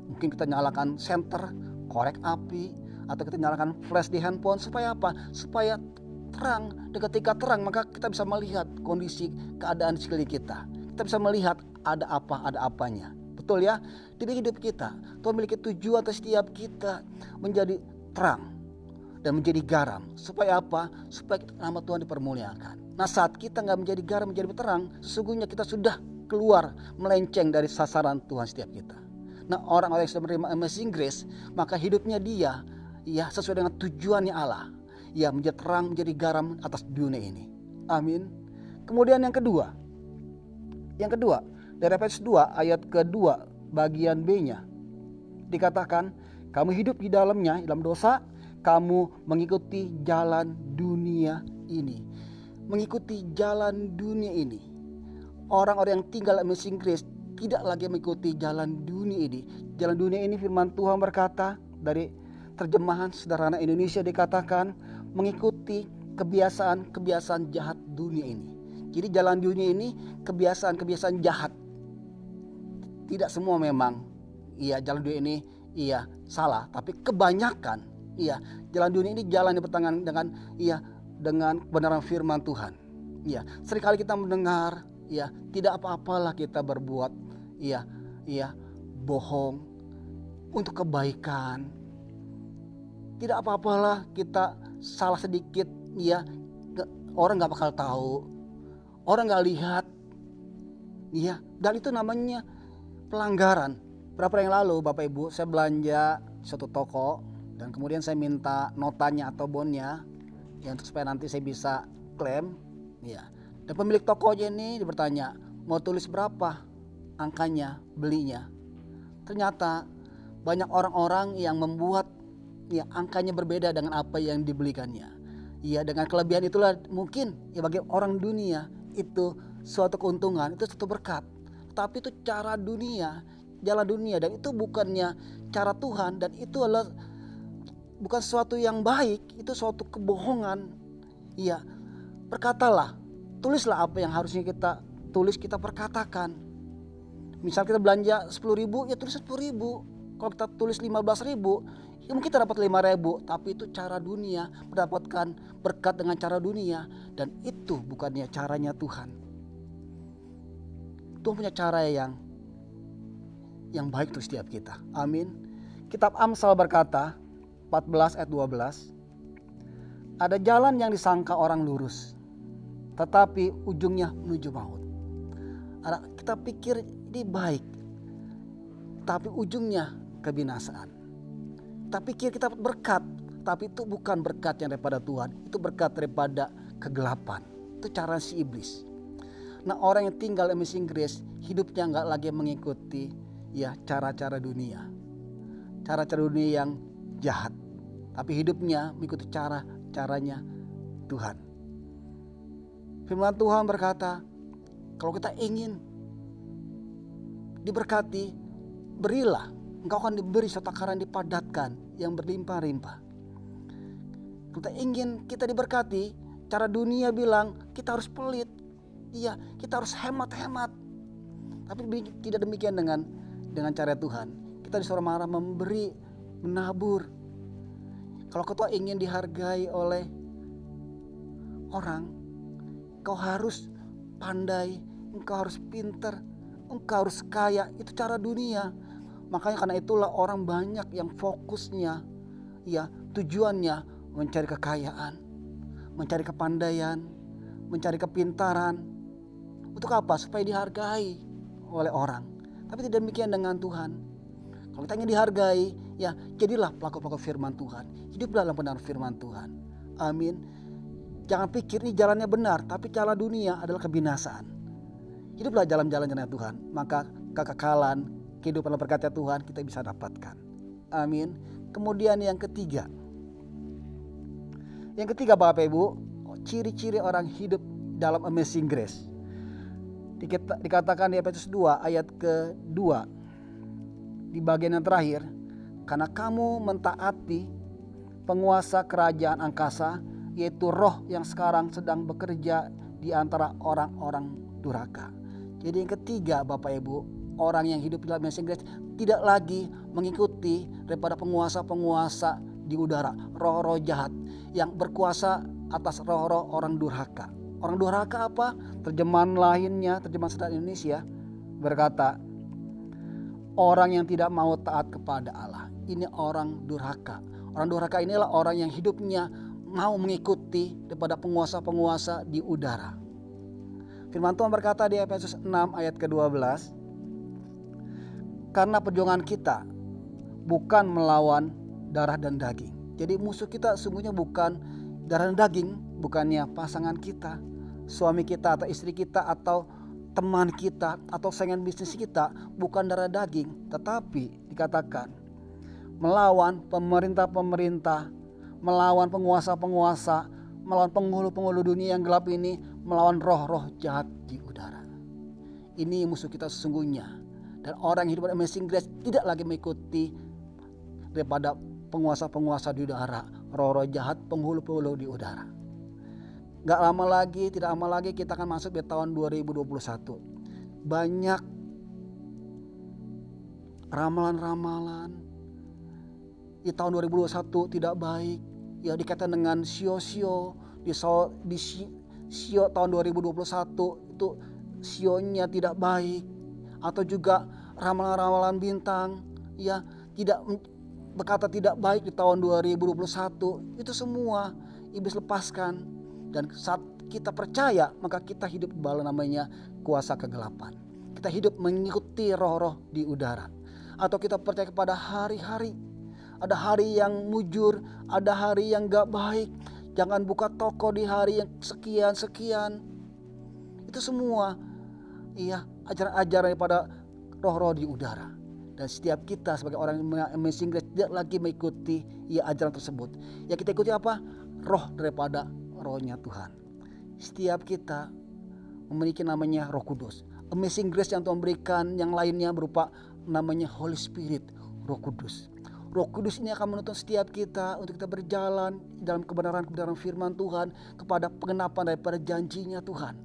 D: Mungkin kita nyalakan senter, korek api, atau kita nyalakan flash di handphone. Supaya apa? Supaya terang. Dan ketika terang maka kita bisa melihat kondisi keadaan di sekeliling kita. Kita bisa melihat ada apa, ada apanya. Betul ya? Di hidup kita Tuhan memiliki tujuan atas setiap kita menjadi terang dan menjadi garam. Supaya apa? Supaya nama Tuhan dipermuliakan. Nah saat kita gak menjadi garam, menjadi terang, sesungguhnya kita sudah keluar melenceng dari sasaran Tuhan setiap kita. Nah orang-orang yang sudah menerima amazing grace, maka hidupnya dia ya sesuai dengan tujuannya Allah. Ya menjadi terang, menjadi garam atas dunia ini. Amin. Kemudian yang kedua dari Efesus 2 ayat kedua bagian B-nya dikatakan, kamu hidup di dalamnya, dalam dosa, kamu mengikuti jalan dunia ini. Mengikuti jalan dunia ini. Orang-orang yang tinggal amazing grace tidak lagi mengikuti jalan dunia ini. Jalan dunia ini firman Tuhan berkata dari terjemahan sederhana Indonesia dikatakan mengikuti kebiasaan-kebiasaan jahat dunia ini. Jadi jalan dunia ini kebiasaan-kebiasaan jahat. Tidak semua memang jalan dunia ini salah, tapi kebanyakan jalan dunia ini jalan yang bertentangan dengan kebenaran firman Tuhan. Seringkali kita mendengar tidak apa-apalah kita berbuat bohong untuk kebaikan. Tidak apa-apalah kita salah sedikit, orang gak bakal tahu, orang gak lihat, dan itu namanya pelanggaran. Berapa yang lalu Bapak Ibu saya belanja suatu toko dan kemudian saya minta notanya atau bonnya untuk supaya nanti saya bisa klaim. Dan pemilik tokonya ini bertanya, mau tulis berapa angkanya belinya. Ternyata banyak orang-orang yang membuat ya angkanya berbeda dengan apa yang dibelikannya. Ya, dengan kelebihan itulah mungkin ya bagi orang dunia itu suatu keuntungan, itu suatu berkat. Tapi itu cara dunia, jalan dunia, dan itu bukannya cara Tuhan, dan itu adalah bukan sesuatu yang baik, itu suatu kebohongan. Ya, berkatalah, tulislah apa yang harusnya kita tulis, kita perkatakan. Misal kita belanja 10.000, ya tulis 10.000. Kalau kita tulis 15.000, ya mungkin kita dapat 5.000. Tapi itu cara dunia, mendapatkan berkat dengan cara dunia. Dan itu bukannya caranya Tuhan. Tuhan punya cara yang baik untuk setiap kita. Amin. Kitab Amsal berkata, 14 ayat 12. Ada jalan yang disangka orang lurus, tetapi ujungnya menuju maut. Kita pikir ini baik, tapi ujungnya kebinasaan. Kita pikir kita berkat, tapi itu bukan berkat yang daripada Tuhan. Itu berkat daripada kegelapan. Itu cara si iblis. Nah, orang yang tinggal Amazing Grace, hidupnya nggak lagi mengikuti ya cara-cara dunia. Cara-cara dunia yang jahat. Tapi hidupnya mengikuti caranya Tuhan. Firman Tuhan berkata, kalau kita ingin diberkati, berilah. Engkau akan diberi serta takaran dipadatkan yang berlimpah-limpah. Kita ingin kita diberkati, cara dunia bilang kita harus pelit. Iya, kita harus hemat-hemat. Tapi tidak demikian dengan cara Tuhan. Kita disuruh marah memberi, menabur. Kalau kau ingin dihargai oleh orang, kau harus pandai, engkau harus pintar, engkau harus kaya. Itu cara dunia. Makanya karena itulah orang banyak yang fokusnya, ya tujuannya mencari kekayaan, mencari kepandaian, mencari kepintaran. Untuk apa? Supaya dihargai oleh orang. Tapi tidak demikian dengan Tuhan. Kalau kita ingin dihargai, ya jadilah pelaku-pelaku firman Tuhan. Hiduplah dalam benar firman Tuhan. Amin. Jangan pikir ini jalannya benar, tapi cara dunia adalah kebinasaan. Hiduplah jalan-jalan Tuhan, maka kekekalan, kehidupan dan berkat Tuhan kita bisa dapatkan. Amin. Kemudian yang ketiga. Yang ketiga Bapak Ibu, ciri-ciri orang hidup dalam Amazing Grace. Dikatakan di Efesus 2 ayat ke-2 di bagian yang terakhir, karena kamu mentaati penguasa kerajaan angkasa, yaitu roh yang sekarang sedang bekerja di antara orang-orang durhaka. Jadi yang ketiga Bapak Ibu, orang yang hidup dalam Amazing Grace tidak lagi mengikuti daripada penguasa-penguasa di udara, roh-roh jahat yang berkuasa atas roh-roh orang durhaka. Orang durhaka apa? Terjemahan lainnya, terjemahan Sederhana Indonesia berkata, orang yang tidak mau taat kepada Allah. Ini orang durhaka. Orang durhaka inilah orang yang hidupnya mau mengikuti daripada penguasa-penguasa di udara. Firman Tuhan berkata di Efesus 6 ayat ke-12, karena perjuangan kita bukan melawan darah dan daging. Jadi musuh kita sungguhnya bukan darah dan daging, bukannya pasangan kita, suami kita atau istri kita atau teman kita atau saingan bisnis kita, bukan darah daging, tetapi dikatakan melawan pemerintah-pemerintah, melawan penguasa-penguasa, melawan penghulu-penghulu dunia yang gelap ini, melawan roh-roh jahat di udara. Ini musuh kita sesungguhnya. Dan orang yang hidup dalam Amazing Grace tidak lagi mengikuti daripada penguasa-penguasa di udara, roh-roh jahat, penghulu-penghulu di udara. Gak lama lagi, tidak lama lagi kita akan masuk di tahun 2021. Banyak ramalan-ramalan di tahun 2021 tidak baik. Ya dikaitkan dengan sio-sio, di sio tahun 2021 itu sionya tidak baik. Atau juga ramalan-ramalan bintang ya tidak berkata tidak baik di tahun 2021. Itu semua iblis lepaskan. Dan saat kita percaya, maka kita hidup di bawah namanya kuasa kegelapan. Kita hidup mengikuti roh-roh di udara. Atau kita percaya kepada hari-hari. Ada hari yang mujur, ada hari yang gak baik. Jangan buka toko di hari yang sekian-sekian. Itu semua ajaran-ajaran daripada roh-roh di udara. Dan setiap kita sebagai orang Amazing Grace tidak lagi mengikuti ajaran tersebut. Yang kita ikuti apa? Roh daripada rohnya Tuhan. Setiap kita memiliki namanya Roh Kudus. Amazing Grace yang Tuhan berikan yang lainnya berupa namanya Holy Spirit, Roh Kudus. Roh Kudus ini akan menuntun setiap kita untuk kita berjalan dalam kebenaran-kebenaran firman Tuhan kepada pengenapan daripada janjinya Tuhan.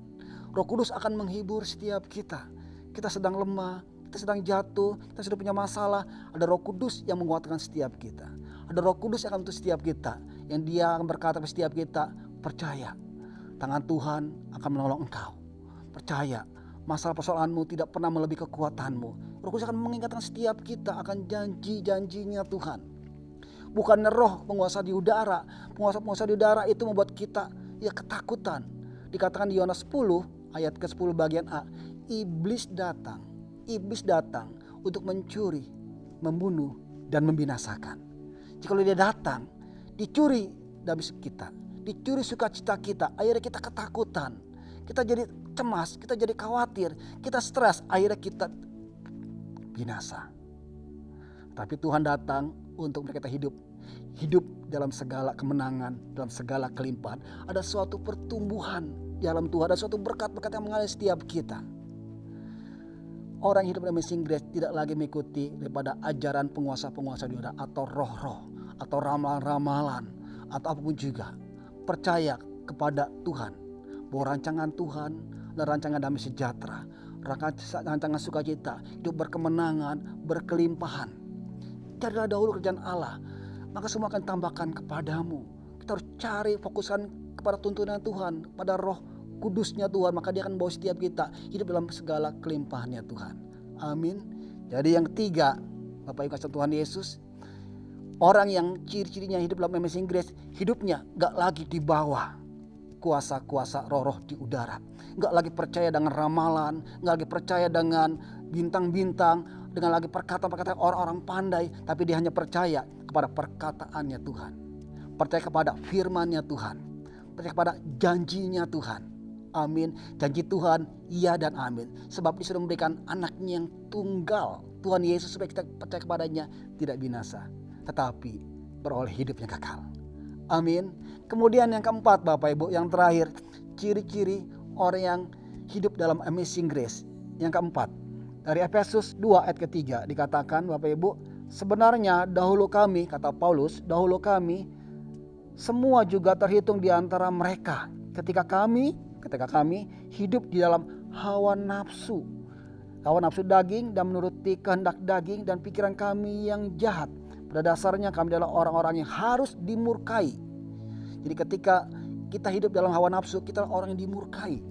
D: Roh Kudus akan menghibur setiap kita. Kita sedang lemah, kita sedang jatuh, kita sudah punya masalah. Ada Roh Kudus yang menguatkan setiap kita. Ada Roh Kudus yang akan menuntun setiap kita. Yang Dia akan berkata kepada setiap kita, percaya, tangan Tuhan akan menolong engkau. Percaya, masalah persoalanmu tidak pernah melebihi kekuatanmu. Roh Kudus akan mengingatkan setiap kita akan janji-janjinya Tuhan. Bukan roh penguasa di udara. Penguasa di udara itu membuat kita ketakutan. Dikatakan di Yohanes 10 ayat ke-10 bagian A. Iblis datang untuk mencuri, membunuh, dan membinasakan. Jikalau dia datang, dicuri dari kita. Dicuri sukacita kita. Akhirnya kita ketakutan. Kita jadi cemas, kita jadi khawatir, kita stres, akhirnya kita binasa. Tapi Tuhan datang untuk kita hidup dalam segala kemenangan, dalam segala kelimpahan. Ada suatu pertumbuhan di dalam Tuhan, ada suatu berkat-berkat yang mengalir setiap kita. Orang hidup dalam Amazing Grace tidak lagi mengikuti daripada ajaran penguasa-penguasa di udara atau roh-roh atau ramalan-ramalan atau apapun juga. Percaya kepada Tuhan bahwa rancangan Tuhan dan rancangan damai sejahtera, rancangan sukacita, hidup berkemenangan, berkelimpahan. Carilah dahulu kerajaan Allah, maka semua akan tambahkan kepadamu. Kita harus cari, fokuskan kepada tuntunan Tuhan, pada Roh Kudusnya Tuhan, maka Dia akan bawa setiap kita hidup dalam segala kelimpahannya Tuhan. Amin. Jadi yang ketiga, Bapak Ibu kasih Tuhan Yesus, orang yang ciri-cirinya hidup dalam Amazing Grace, hidupnya gak lagi di bawah kuasa-kuasa roh-roh di udara. Gak lagi percaya dengan ramalan, gak lagi percaya dengan bintang-bintang, dengan lagi perkataan-perkataan orang-orang pandai, tapi dia hanya percaya kepada perkataannya Tuhan. Percaya kepada firman-Nya Tuhan. Percaya kepada janjinya Tuhan. Amin. Janji Tuhan iya dan amin. Sebab Dia sudah memberikan anaknya yang tunggal, Tuhan Yesus, supaya kita percaya kepadanya tidak binasa, tetapi beroleh hidup yang kekal. Amin. Kemudian yang keempat Bapak Ibu, yang terakhir, ciri-ciri orang yang hidup dalam Amazing Grace. Yang keempat, dari Efesus 2 ayat ketiga dikatakan Bapak Ibu, sebenarnya dahulu kami, kata Paulus, dahulu kami semua juga terhitung di antara mereka ketika kami hidup di dalam hawa nafsu daging dan menuruti kehendak daging dan pikiran kami yang jahat. Pada dasarnya kami adalah orang-orang yang harus dimurkai. Jadi ketika kita hidup dalam hawa nafsu, kita adalah orang yang dimurkai,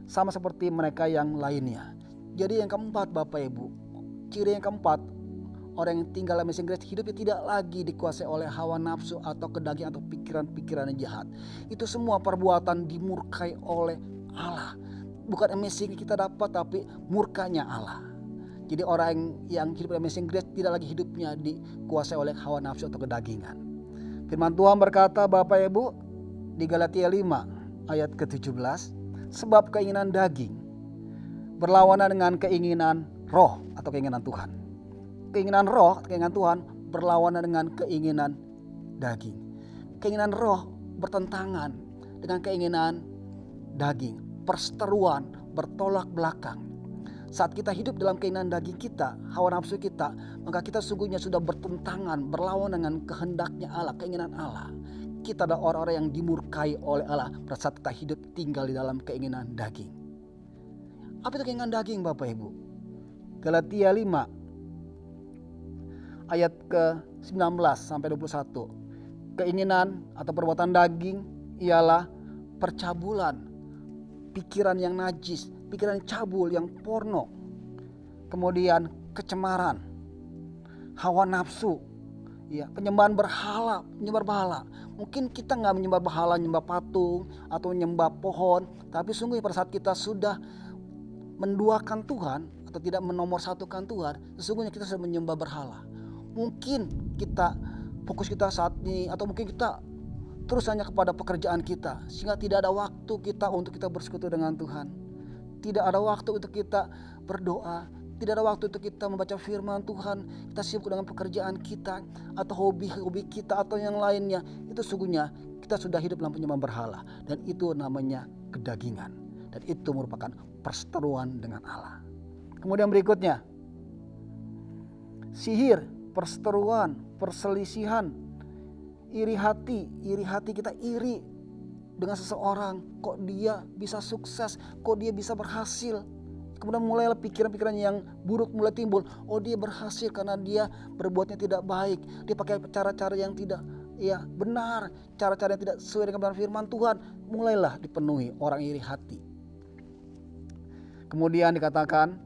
D: sama seperti mereka yang lainnya. Jadi yang keempat Bapak Ibu, ciri yang keempat, orang yang tinggal dalam Amazing Grace hidupnya tidak lagi dikuasai oleh hawa nafsu atau kedaging atau pikiran-pikiran yang jahat. Itu semua perbuatan dimurkai oleh Allah. Bukan Amazing kita dapat, tapi murkanya Allah. Jadi orang yang hidup dalam Amazing Grace tidak lagi hidupnya dikuasai oleh hawa nafsu atau kedagingan. Firman Tuhan berkata Bapak Ibu di Galatia 5 ayat ke-17, sebab keinginan daging berlawanan dengan keinginan roh atau keinginan Tuhan. Keinginan roh, keinginan Tuhan berlawanan dengan keinginan daging. Keinginan roh bertentangan dengan keinginan daging. Perseteruan, bertolak belakang. Saat kita hidup dalam keinginan daging kita, hawa nafsu kita, maka kita sungguhnya sudah bertentangan, berlawan dengan kehendaknya Allah, keinginan Allah. Kita adalah orang-orang yang dimurkai oleh Allah pada saat kita hidup tinggal di dalam keinginan daging. Apa itu keinginan daging Bapak Ibu? Galatia 5 ayat ke-19 sampai 21. Keinginan atau perbuatan daging ialah percabulan, pikiran yang najis, pikiran yang cabul, yang porno. Kemudian kecemaran, hawa nafsu, penyembahan berhala, menyembah berhala. Mungkin kita nggak menyembah berhala, menyembah patung atau menyembah pohon, tapi sungguh pada saat kita sudah menduakan Tuhan atau tidak menomorsatukan Tuhan, sesungguhnya kita sudah menyembah berhala. Mungkin kita fokus kita saat ini, atau mungkin kita terus hanya kepada pekerjaan kita, sehingga tidak ada waktu kita untuk kita bersekutu dengan Tuhan. Tidak ada waktu untuk kita berdoa, tidak ada waktu untuk kita membaca firman Tuhan, kita sibuk dengan pekerjaan kita atau hobi-hobi kita atau yang lainnya, itu sungguhnya kita sudah hidup dalam penyembahan berhala, dan itu namanya kedagingan, dan itu merupakan perseteruan dengan Allah. Kemudian berikutnya, sihir, perseteruan, perselisihan, iri hati kita iri dengan seseorang, kok dia bisa sukses, kok dia bisa berhasil. Kemudian mulailah pikiran-pikiran yang buruk mulai timbul. Oh, dia berhasil karena dia berbuatnya tidak baik. Dia pakai cara-cara yang tidak benar, cara-cara yang tidak sesuai dengan firman Tuhan. Mulailah dipenuhi orang iri hati. Kemudian dikatakan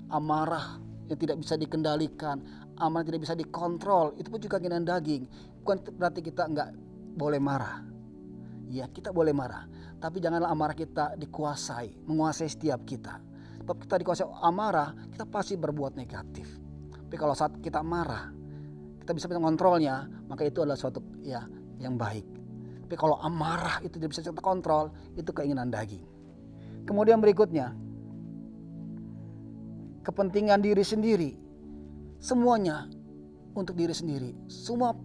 D: amarah yang tidak bisa dikendalikan, amarah tidak bisa dikontrol. Itu pun juga keinginan daging. Bukan berarti kita nggak boleh marah. Ya, kita boleh marah, tapi janganlah amarah kita menguasai setiap kita. Sebab kita dikuasai amarah, kita pasti berbuat negatif. Tapi kalau saat kita marah, kita bisa mengontrolnya, maka itu adalah suatu yang baik. Tapi kalau amarah itu tidak bisa kita kontrol, itu keinginan daging. Kemudian berikutnya, kepentingan diri sendiri. Semuanya untuk diri sendiri. Semua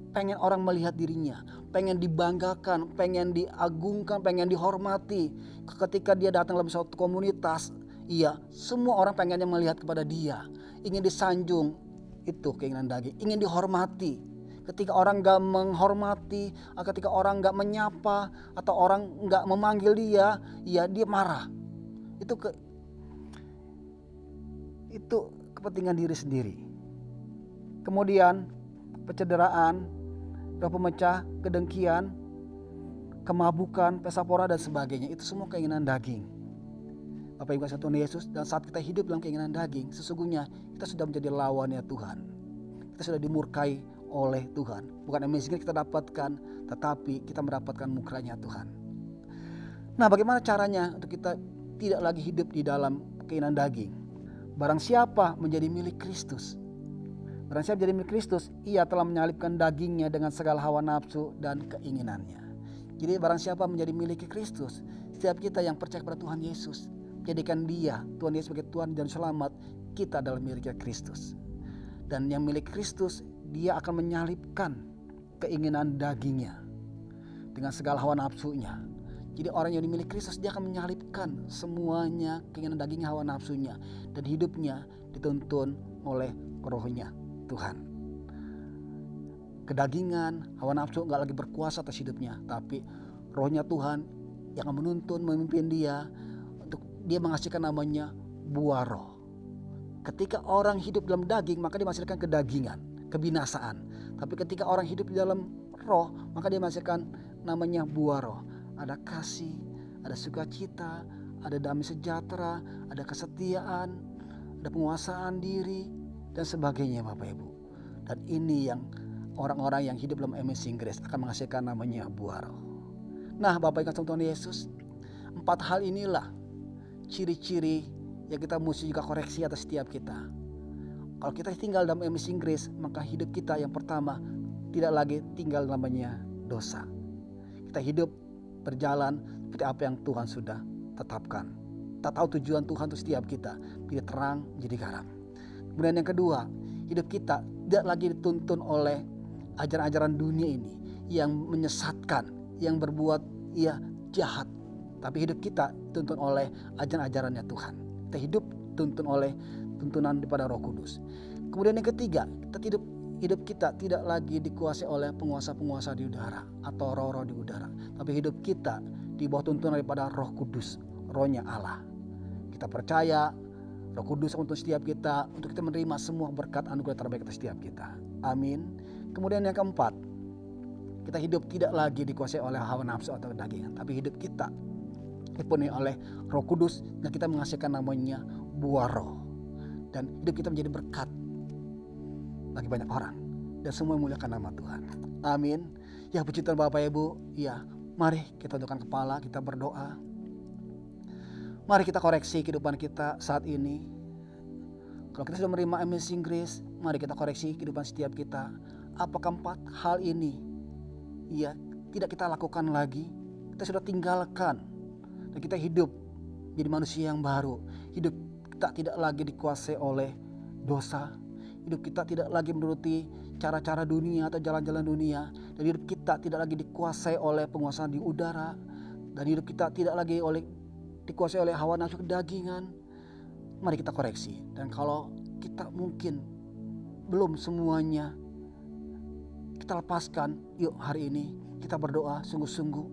D: pengen orang melihat dirinya, pengen dibanggakan, pengen diagungkan, pengen dihormati. Ketika dia datang dalam suatu komunitas, semua orang pengennya melihat kepada dia, ingin disanjung. Itu keinginan daging, ingin dihormati. Ketika orang gak menghormati, ketika orang gak menyapa, atau orang gak memanggil dia, dia marah. Itu kepentingan diri sendiri. Kemudian pencederaan, roh pemecah, kedengkian, kemabukan, pesta pora dan sebagainya. Itu semua keinginan daging. Bapak Ibu kasih Tuhan Yesus, dan saat kita hidup dalam keinginan daging, sesungguhnya kita sudah menjadi lawannya Tuhan. Kita sudah dimurkai oleh Tuhan. Bukan yang miskin kita dapatkan, tetapi kita mendapatkan mukanya Tuhan. Nah, bagaimana caranya untuk kita tidak lagi hidup di dalam keinginan daging? Barang siapa menjadi milik Kristus, barang siapa menjadi milik Kristus, ia telah menyalibkan dagingnya dengan segala hawa nafsu dan keinginannya. Jadi barang siapa menjadi milik Kristus, setiap kita yang percaya kepada Tuhan Yesus, jadikan dia, Tuhan Yesus sebagai Tuhan dan Selamat, kita adalah milik Kristus. Dan yang milik Kristus, dia akan menyalibkan keinginan dagingnya dengan segala hawa nafsunya. Jadi orang yang dimiliki Kristus, dia akan menyalibkan semuanya, keinginan dagingnya, hawa nafsunya, dan hidupnya dituntun oleh rohnya Tuhan. Kedagingan, hawa nafsu gak lagi berkuasa atas hidupnya, tapi rohnya Tuhan yang akan menuntun, memimpin dia untuk dia menghasilkan namanya buah roh. Ketika orang hidup dalam daging, maka dia menghasilkan kedagingan, kebinasaan. Tapi ketika orang hidup di dalam roh, maka dia menghasilkan namanya buah roh. Ada kasih, ada sukacita, ada damai sejahtera, ada kesetiaan, ada penguasaan diri, dan sebagainya Bapak Ibu. Dan ini yang orang-orang yang hidup dalam Amazing Grace akan menghasilkan namanya buah roh. Nah Bapak Ibu Tuhan Yesus, 4 hal inilah ciri-ciri yang kita mesti juga koreksi atas setiap kita. Kalau kita tinggal dalam Amazing Grace, maka hidup kita yang pertama tidak lagi tinggal namanya dosa. Kita hidup berjalan seperti apa yang Tuhan sudah tetapkan. Kita tahu tujuan Tuhan untuk setiap kita, menjadi terang, menjadi garam. Kemudian yang kedua, hidup kita tidak lagi dituntun oleh ajaran-ajaran dunia ini yang menyesatkan, yang berbuat jahat. Tapi hidup kita dituntun oleh ajaran-ajarannya Tuhan. Kita hidup dituntun oleh tuntunan daripada Roh Kudus. Kemudian yang ketiga, hidup kita tidak lagi dikuasai oleh penguasa-penguasa di udara atau roh-roh di udara, tapi hidup kita di bawah tuntunan daripada Roh Kudus, rohnya Allah. Kita percaya Roh Kudus untuk setiap kita, untuk kita menerima semua berkat anugerah terbaik atas setiap kita. Amin. Kemudian yang keempat, kita hidup tidak lagi dikuasai oleh hawa nafsu atau dagingan, tapi hidup kita dipenuhi oleh Roh Kudus dan kita menghasilkan namanya buah roh. Dan hidup kita menjadi berkat bagi banyak orang, dan semua memuliakan nama Tuhan. Amin. Ya, puji Tuhan Bapak Ibu. Ya, mari kita tundukkan kepala, kita berdoa. Mari kita koreksi kehidupan kita saat ini. Kalau kita sudah menerima Amazing Grace, mari kita koreksi kehidupan setiap kita. Apakah 4 hal ini tidak kita lakukan lagi? Kita sudah tinggalkan dan kita hidup jadi manusia yang baru, hidup kita tidak lagi dikuasai oleh dosa. Hidup kita tidak lagi menuruti cara-cara dunia atau jalan-jalan dunia. Dan hidup kita tidak lagi dikuasai oleh penguasaan di udara. Dan hidup kita tidak lagi dikuasai oleh hawa nafsu kedagingan. Mari kita koreksi. Dan kalau kita mungkin belum semuanya kita lepaskan, yuk hari ini kita berdoa sungguh-sungguh.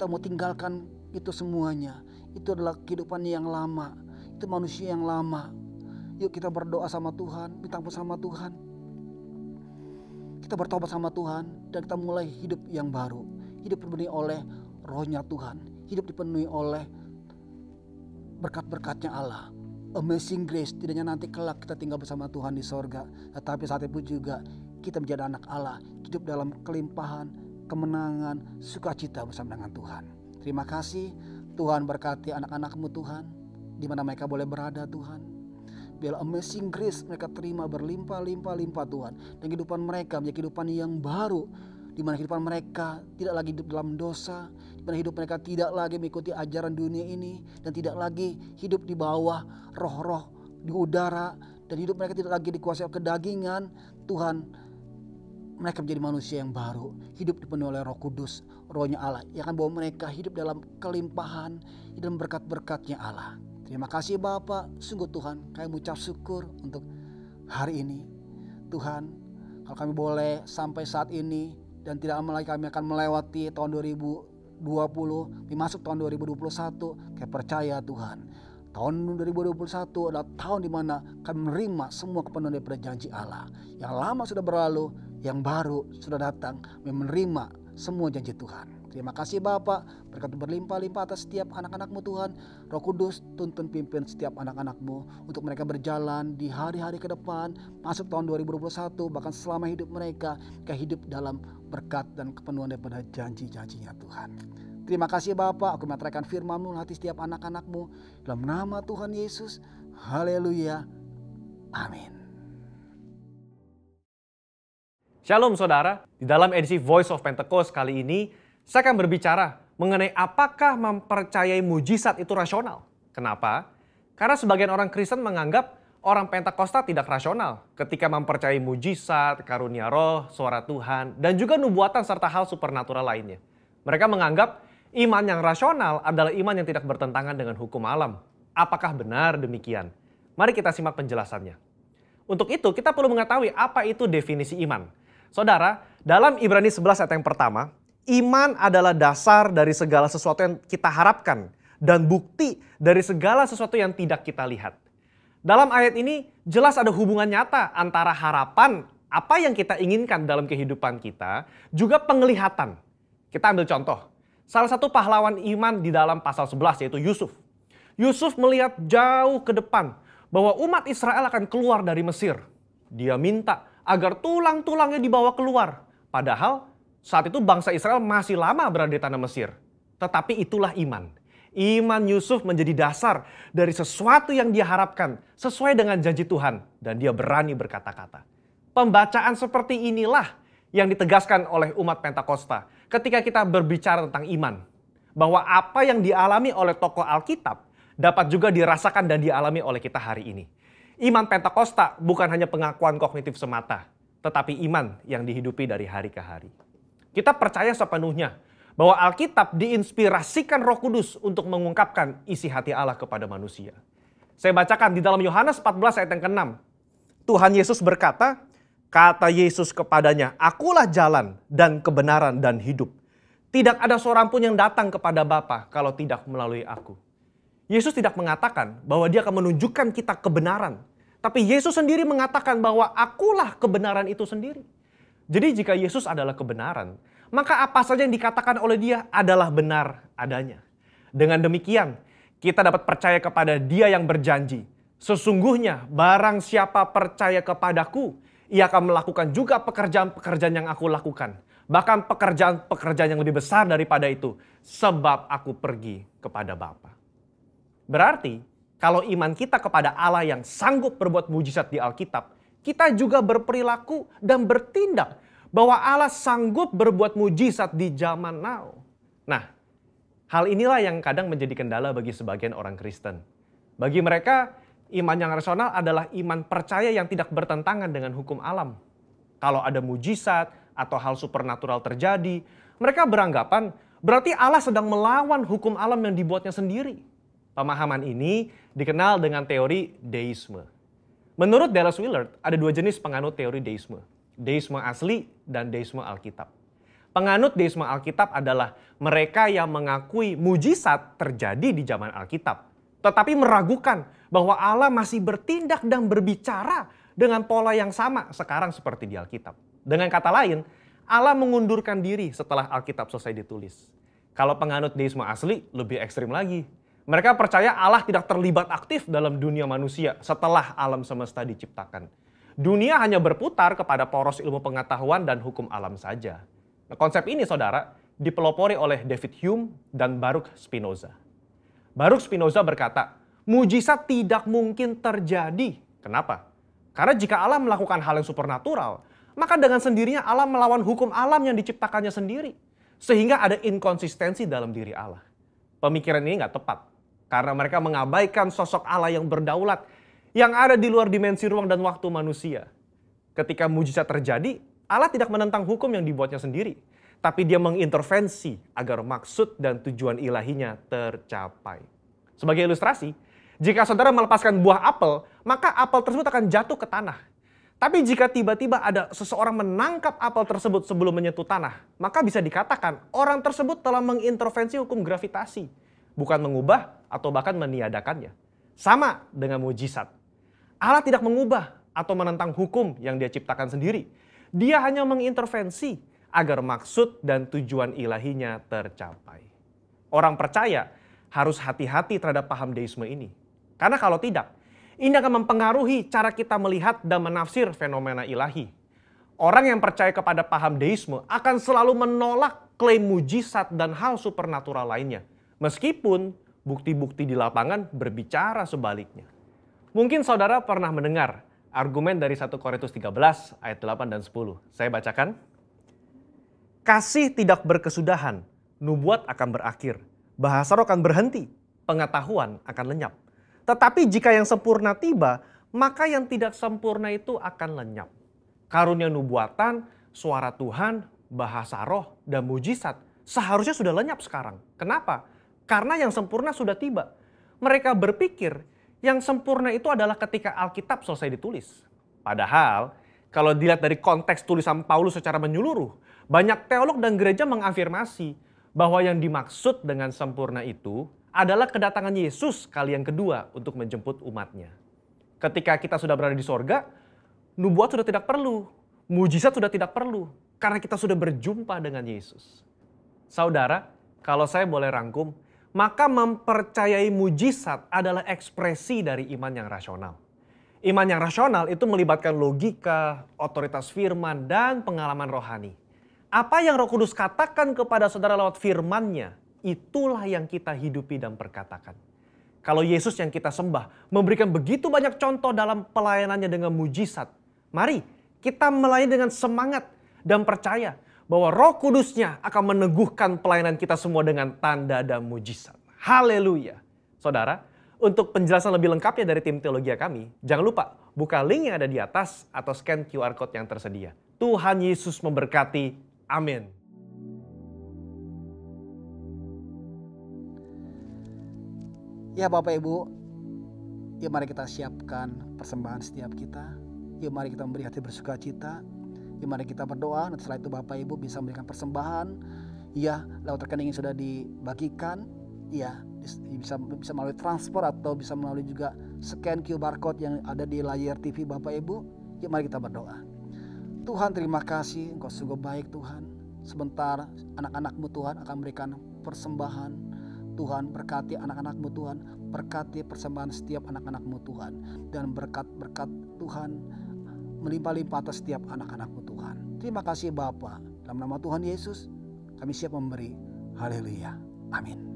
D: Kita mau tinggalkan itu semuanya. Itu adalah kehidupan yang lama. Itu manusia yang lama. Yuk kita berdoa sama Tuhan, minta ampun sama Tuhan. Kita bertobat sama Tuhan dan kita mulai hidup yang baru. Hidup dipenuhi oleh rohnya Tuhan. Hidup dipenuhi oleh berkat-berkatnya Allah. Amazing grace, tidak hanya nanti kelak kita tinggal bersama Tuhan di sorga. Tetapi saat itu juga kita menjadi anak Allah. Hidup dalam kelimpahan, kemenangan, sukacita bersama dengan Tuhan. Terima kasih Tuhan, berkati anak-anak-Mu Tuhan. Di mana mereka boleh berada Tuhan. Biar amazing grace mereka terima berlimpah-limpah Tuhan. Dan kehidupan mereka menjadi kehidupan yang baru. Di mana kehidupan mereka tidak lagi hidup dalam dosa. Di mana hidup mereka tidak lagi mengikuti ajaran dunia ini. Dan tidak lagi hidup di bawah roh-roh di udara. Dan hidup mereka tidak lagi dikuasai kedagingan. Tuhan, mereka menjadi manusia yang baru. Hidup dipenuhi oleh Roh Kudus, rohnya Allah. Yang akan bawa mereka hidup dalam kelimpahan dan berkat-berkatnya Allah. Terima kasih Bapa, sungguh Tuhan kami mengucap syukur untuk hari ini. Tuhan, kalau kami boleh sampai saat ini dan tidak lama lagi kami akan melewati tahun 2020, masuk tahun 2021, kami percaya Tuhan. Tahun 2021 adalah tahun di mana kami menerima semua kepenuhan daripada janji Allah. Yang lama sudah berlalu, yang baru sudah datang, kami menerima semua janji Tuhan. Terima kasih Bapa, berkat berlimpah-limpah atas setiap anak-anak-Mu Tuhan. Roh Kudus tuntun pimpin setiap anak-anak-Mu untuk mereka berjalan di hari-hari ke depan, masuk tahun 2021, bahkan selama hidup mereka hidup dalam berkat dan kepenuhan daripada janji-janjinya Tuhan. Terima kasih Bapa, aku menyatakan firman-Mu hati setiap anak-anak-Mu dalam nama Tuhan Yesus. Haleluya. Amin.
E: Shalom saudara, di dalam edisi Voice of Pentecost kali ini, saya akan berbicara mengenai apakah mempercayai mujizat itu rasional. Kenapa? Karena sebagian orang Kristen menganggap orang Pentakosta tidak rasional ketika mempercayai mujizat, karunia roh, suara Tuhan, dan juga nubuatan serta hal supernatural lainnya. Mereka menganggap iman yang rasional adalah iman yang tidak bertentangan dengan hukum alam. Apakah benar demikian? Mari kita simak penjelasannya. Untuk itu, kita perlu mengetahui apa itu definisi iman. Saudara, dalam Ibrani 11 ayat yang pertama, iman adalah dasar dari segala sesuatu yang kita harapkan dan bukti dari segala sesuatu yang tidak kita lihat. Dalam ayat ini jelas ada hubungan nyata antara harapan, apa yang kita inginkan dalam kehidupan kita, juga penglihatan. Kita ambil contoh. Salah satu pahlawan iman di dalam pasal 11 yaitu Yusuf. Yusuf melihat jauh ke depan bahwa umat Israel akan keluar dari Mesir. Dia minta agar tulang-tulangnya dibawa keluar. Padahal saat itu bangsa Israel masih lama berada di tanah Mesir. Tetapi itulah iman. Iman Yusuf menjadi dasar dari sesuatu yang dia harapkan sesuai dengan janji Tuhan. Dan dia berani berkata-kata. Pembacaan seperti inilah yang ditegaskan oleh umat Pentakosta ketika kita berbicara tentang iman. Bahwa apa yang dialami oleh tokoh Alkitab dapat juga dirasakan dan dialami oleh kita hari ini. Iman Pentakosta bukan hanya pengakuan kognitif semata, tetapi iman yang dihidupi dari hari ke hari. Kita percaya sepenuhnya bahwa Alkitab diinspirasikan Roh Kudus untuk mengungkapkan isi hati Allah kepada manusia. Saya bacakan di dalam Yohanes 14 ayat yang ke-6. Tuhan Yesus berkata, kata Yesus kepadanya, akulah jalan dan kebenaran dan hidup. Tidak ada seorang pun yang datang kepada Bapa kalau tidak melalui aku. Yesus tidak mengatakan bahwa dia akan menunjukkan kita kebenaran. Tapi Yesus sendiri mengatakan bahwa akulah kebenaran itu sendiri. Jadi jika Yesus adalah kebenaran, maka apa saja yang dikatakan oleh dia adalah benar adanya. Dengan demikian, kita dapat percaya kepada dia yang berjanji. Sesungguhnya barang siapa percaya kepadaku, ia akan melakukan juga pekerjaan-pekerjaan yang aku lakukan. Bahkan pekerjaan-pekerjaan yang lebih besar daripada itu. Sebab aku pergi kepada Bapa. Berarti, kalau iman kita kepada Allah yang sanggup berbuat mujizat di Alkitab, kita juga berperilaku dan bertindak bahwa Allah sanggup berbuat mujizat di zaman now. Nah, hal inilah yang kadang menjadi kendala bagi sebagian orang Kristen. Bagi mereka, iman yang rasional adalah iman percaya yang tidak bertentangan dengan hukum alam. Kalau ada mujizat atau hal supernatural terjadi, mereka beranggapan berarti Allah sedang melawan hukum alam yang dibuatnya sendiri. Pemahaman ini dikenal dengan teori deisme. Menurut Dallas Willard, ada dua jenis penganut teori deisme. Deisme asli dan deisme Alkitab. Penganut deisme Alkitab adalah mereka yang mengakui mujizat terjadi di zaman Alkitab, tetapi meragukan bahwa Allah masih bertindak dan berbicara dengan pola yang sama sekarang seperti di Alkitab. Dengan kata lain, Allah mengundurkan diri setelah Alkitab selesai ditulis. Kalau penganut deisme asli lebih ekstrim lagi. Mereka percaya Allah tidak terlibat aktif dalam dunia manusia setelah alam semesta diciptakan. Dunia hanya berputar kepada poros ilmu pengetahuan dan hukum alam saja. Nah, konsep ini, saudara, dipelopori oleh David Hume dan Baruch Spinoza. Baruch Spinoza berkata, mujizat tidak mungkin terjadi. Kenapa? Karena jika Allah melakukan hal yang supernatural, maka dengan sendirinya Allah melawan hukum alam yang diciptakannya sendiri. Sehingga ada inkonsistensi dalam diri Allah. Pemikiran ini nggak tepat. Karena mereka mengabaikan sosok Allah yang berdaulat, yang ada di luar dimensi ruang dan waktu manusia. Ketika mujizat terjadi, Allah tidak menentang hukum yang dibuatnya sendiri. Tapi dia mengintervensi agar maksud dan tujuan ilahinya tercapai. Sebagai ilustrasi, jika saudara melepaskan buah apel, maka apel tersebut akan jatuh ke tanah. Tapi jika tiba-tiba ada seseorang menangkap apel tersebut sebelum menyentuh tanah, maka bisa dikatakan orang tersebut telah mengintervensi hukum gravitasi, bukan mengubah atau bahkan meniadakannya. Sama dengan mujizat. Allah tidak mengubah atau menentang hukum yang dia ciptakan sendiri. Dia hanya mengintervensi agar maksud dan tujuan ilahinya tercapai. Orang percaya harus hati-hati terhadap paham deisme ini. Karena kalau tidak, ini akan mempengaruhi cara kita melihat dan menafsir fenomena ilahi. Orang yang percaya kepada paham deisme akan selalu menolak klaim mujizat dan hal supernatural lainnya. Meskipun bukti-bukti di lapangan berbicara sebaliknya. Mungkin saudara pernah mendengar argumen dari 1 Korintus 13 ayat 8 dan 10. Saya bacakan. Kasih tidak berkesudahan, nubuat akan berakhir, bahasa roh akan berhenti, pengetahuan akan lenyap. Tetapi jika yang sempurna tiba, maka yang tidak sempurna itu akan lenyap. Karunia nubuatan, suara Tuhan, bahasa roh, dan mujizat seharusnya sudah lenyap sekarang. Kenapa? Karena yang sempurna sudah tiba. Mereka berpikir yang sempurna itu adalah ketika Alkitab selesai ditulis. Padahal kalau dilihat dari konteks tulisan Paulus secara menyeluruh, banyak teolog dan gereja mengafirmasi bahwa yang dimaksud dengan sempurna itu adalah kedatangan Yesus kali yang kedua untuk menjemput umatnya. Ketika kita sudah berada di sorga, nubuat sudah tidak perlu, mujizat sudah tidak perlu, karena kita sudah berjumpa dengan Yesus. Saudara, kalau saya boleh rangkum, maka mempercayai mujizat adalah ekspresi dari iman yang rasional. Iman yang rasional itu melibatkan logika, otoritas firman, dan pengalaman rohani. Apa yang Roh Kudus katakan kepada saudara lewat firman-Nya, itulah yang kita hidupi dan perkatakan. Kalau Yesus yang kita sembah memberikan begitu banyak contoh dalam pelayanannya dengan mujizat, mari kita melayani dengan semangat dan percaya bahwa Roh Kudus-Nya akan meneguhkan pelayanan kita semua dengan tanda dan mujizat. Haleluya. Saudara, untuk penjelasan lebih lengkapnya dari tim teologi kami, jangan lupa buka link yang ada di atas atau scan QR Code yang tersedia. Tuhan Yesus memberkati. Amin.
D: Ya Bapak Ibu, yuk mari kita siapkan persembahan setiap kita. Yuk mari kita memberi hati bersuka cita. Yuk mari kita berdoa, nanti setelah itu Bapak Ibu bisa memberikan persembahan. Ya, lewat rekening yang sudah dibagikan. Ya, bisa melalui transfer atau bisa melalui juga scan QR Code yang ada di layar TV Bapak Ibu. Yuk mari kita berdoa. Tuhan terima kasih, Engkau sungguh baik Tuhan. Sebentar anak-anak-Mu Tuhan akan memberikan persembahan. Tuhan berkati anak-anak-Mu Tuhan. Berkati persembahan setiap anak-anak-Mu Tuhan. Dan berkat-berkat Tuhan melimpah-limpah atas setiap anak-anak-Mu Tuhan. Terima kasih Bapa. Dalam nama Tuhan Yesus kami siap memberi. Haleluya. Amin.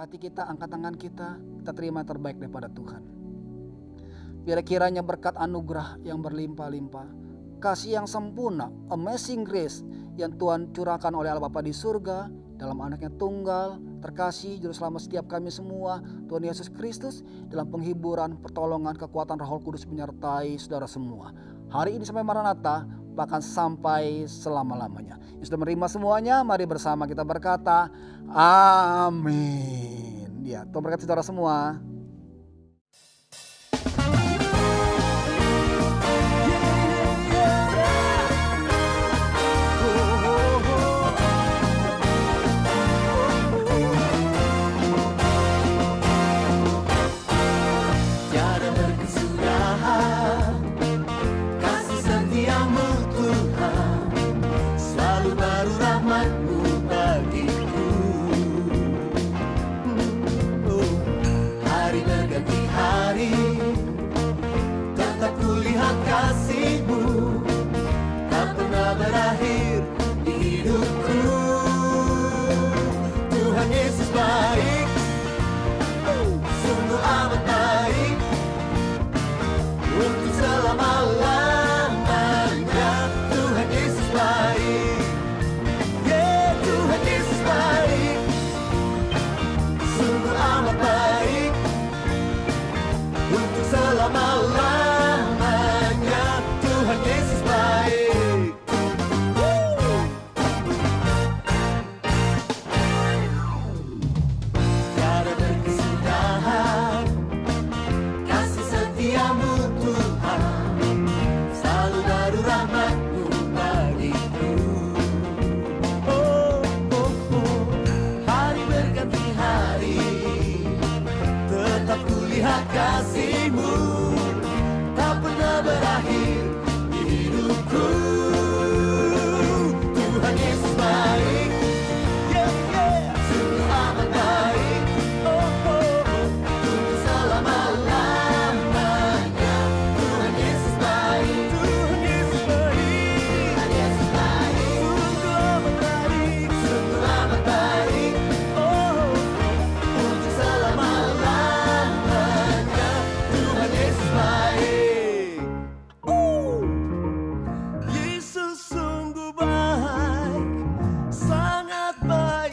D: buka hati kita, angkat tangan kita terima yang terbaik daripada Tuhan. Biar kiranya berkat anugerah yang berlimpah-limpah, kasih yang sempurna, amazing grace yang Tuhan curahkan oleh Allah Bapa di surga dalam anaknya tunggal, terkasih, juru selamat setiap kami semua, Tuhan Yesus Kristus, dalam penghiburan, pertolongan, kekuatan Roh Kudus menyertai saudara semua. Hari ini sampai Maranatha, bahkan sampai selama-lamanya. Yang sudah menerima semuanya, mari bersama kita berkata, amin. Ya, Tuhan berkati saudara semua.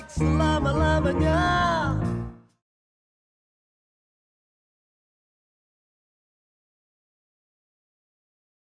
F: Selama-lamanya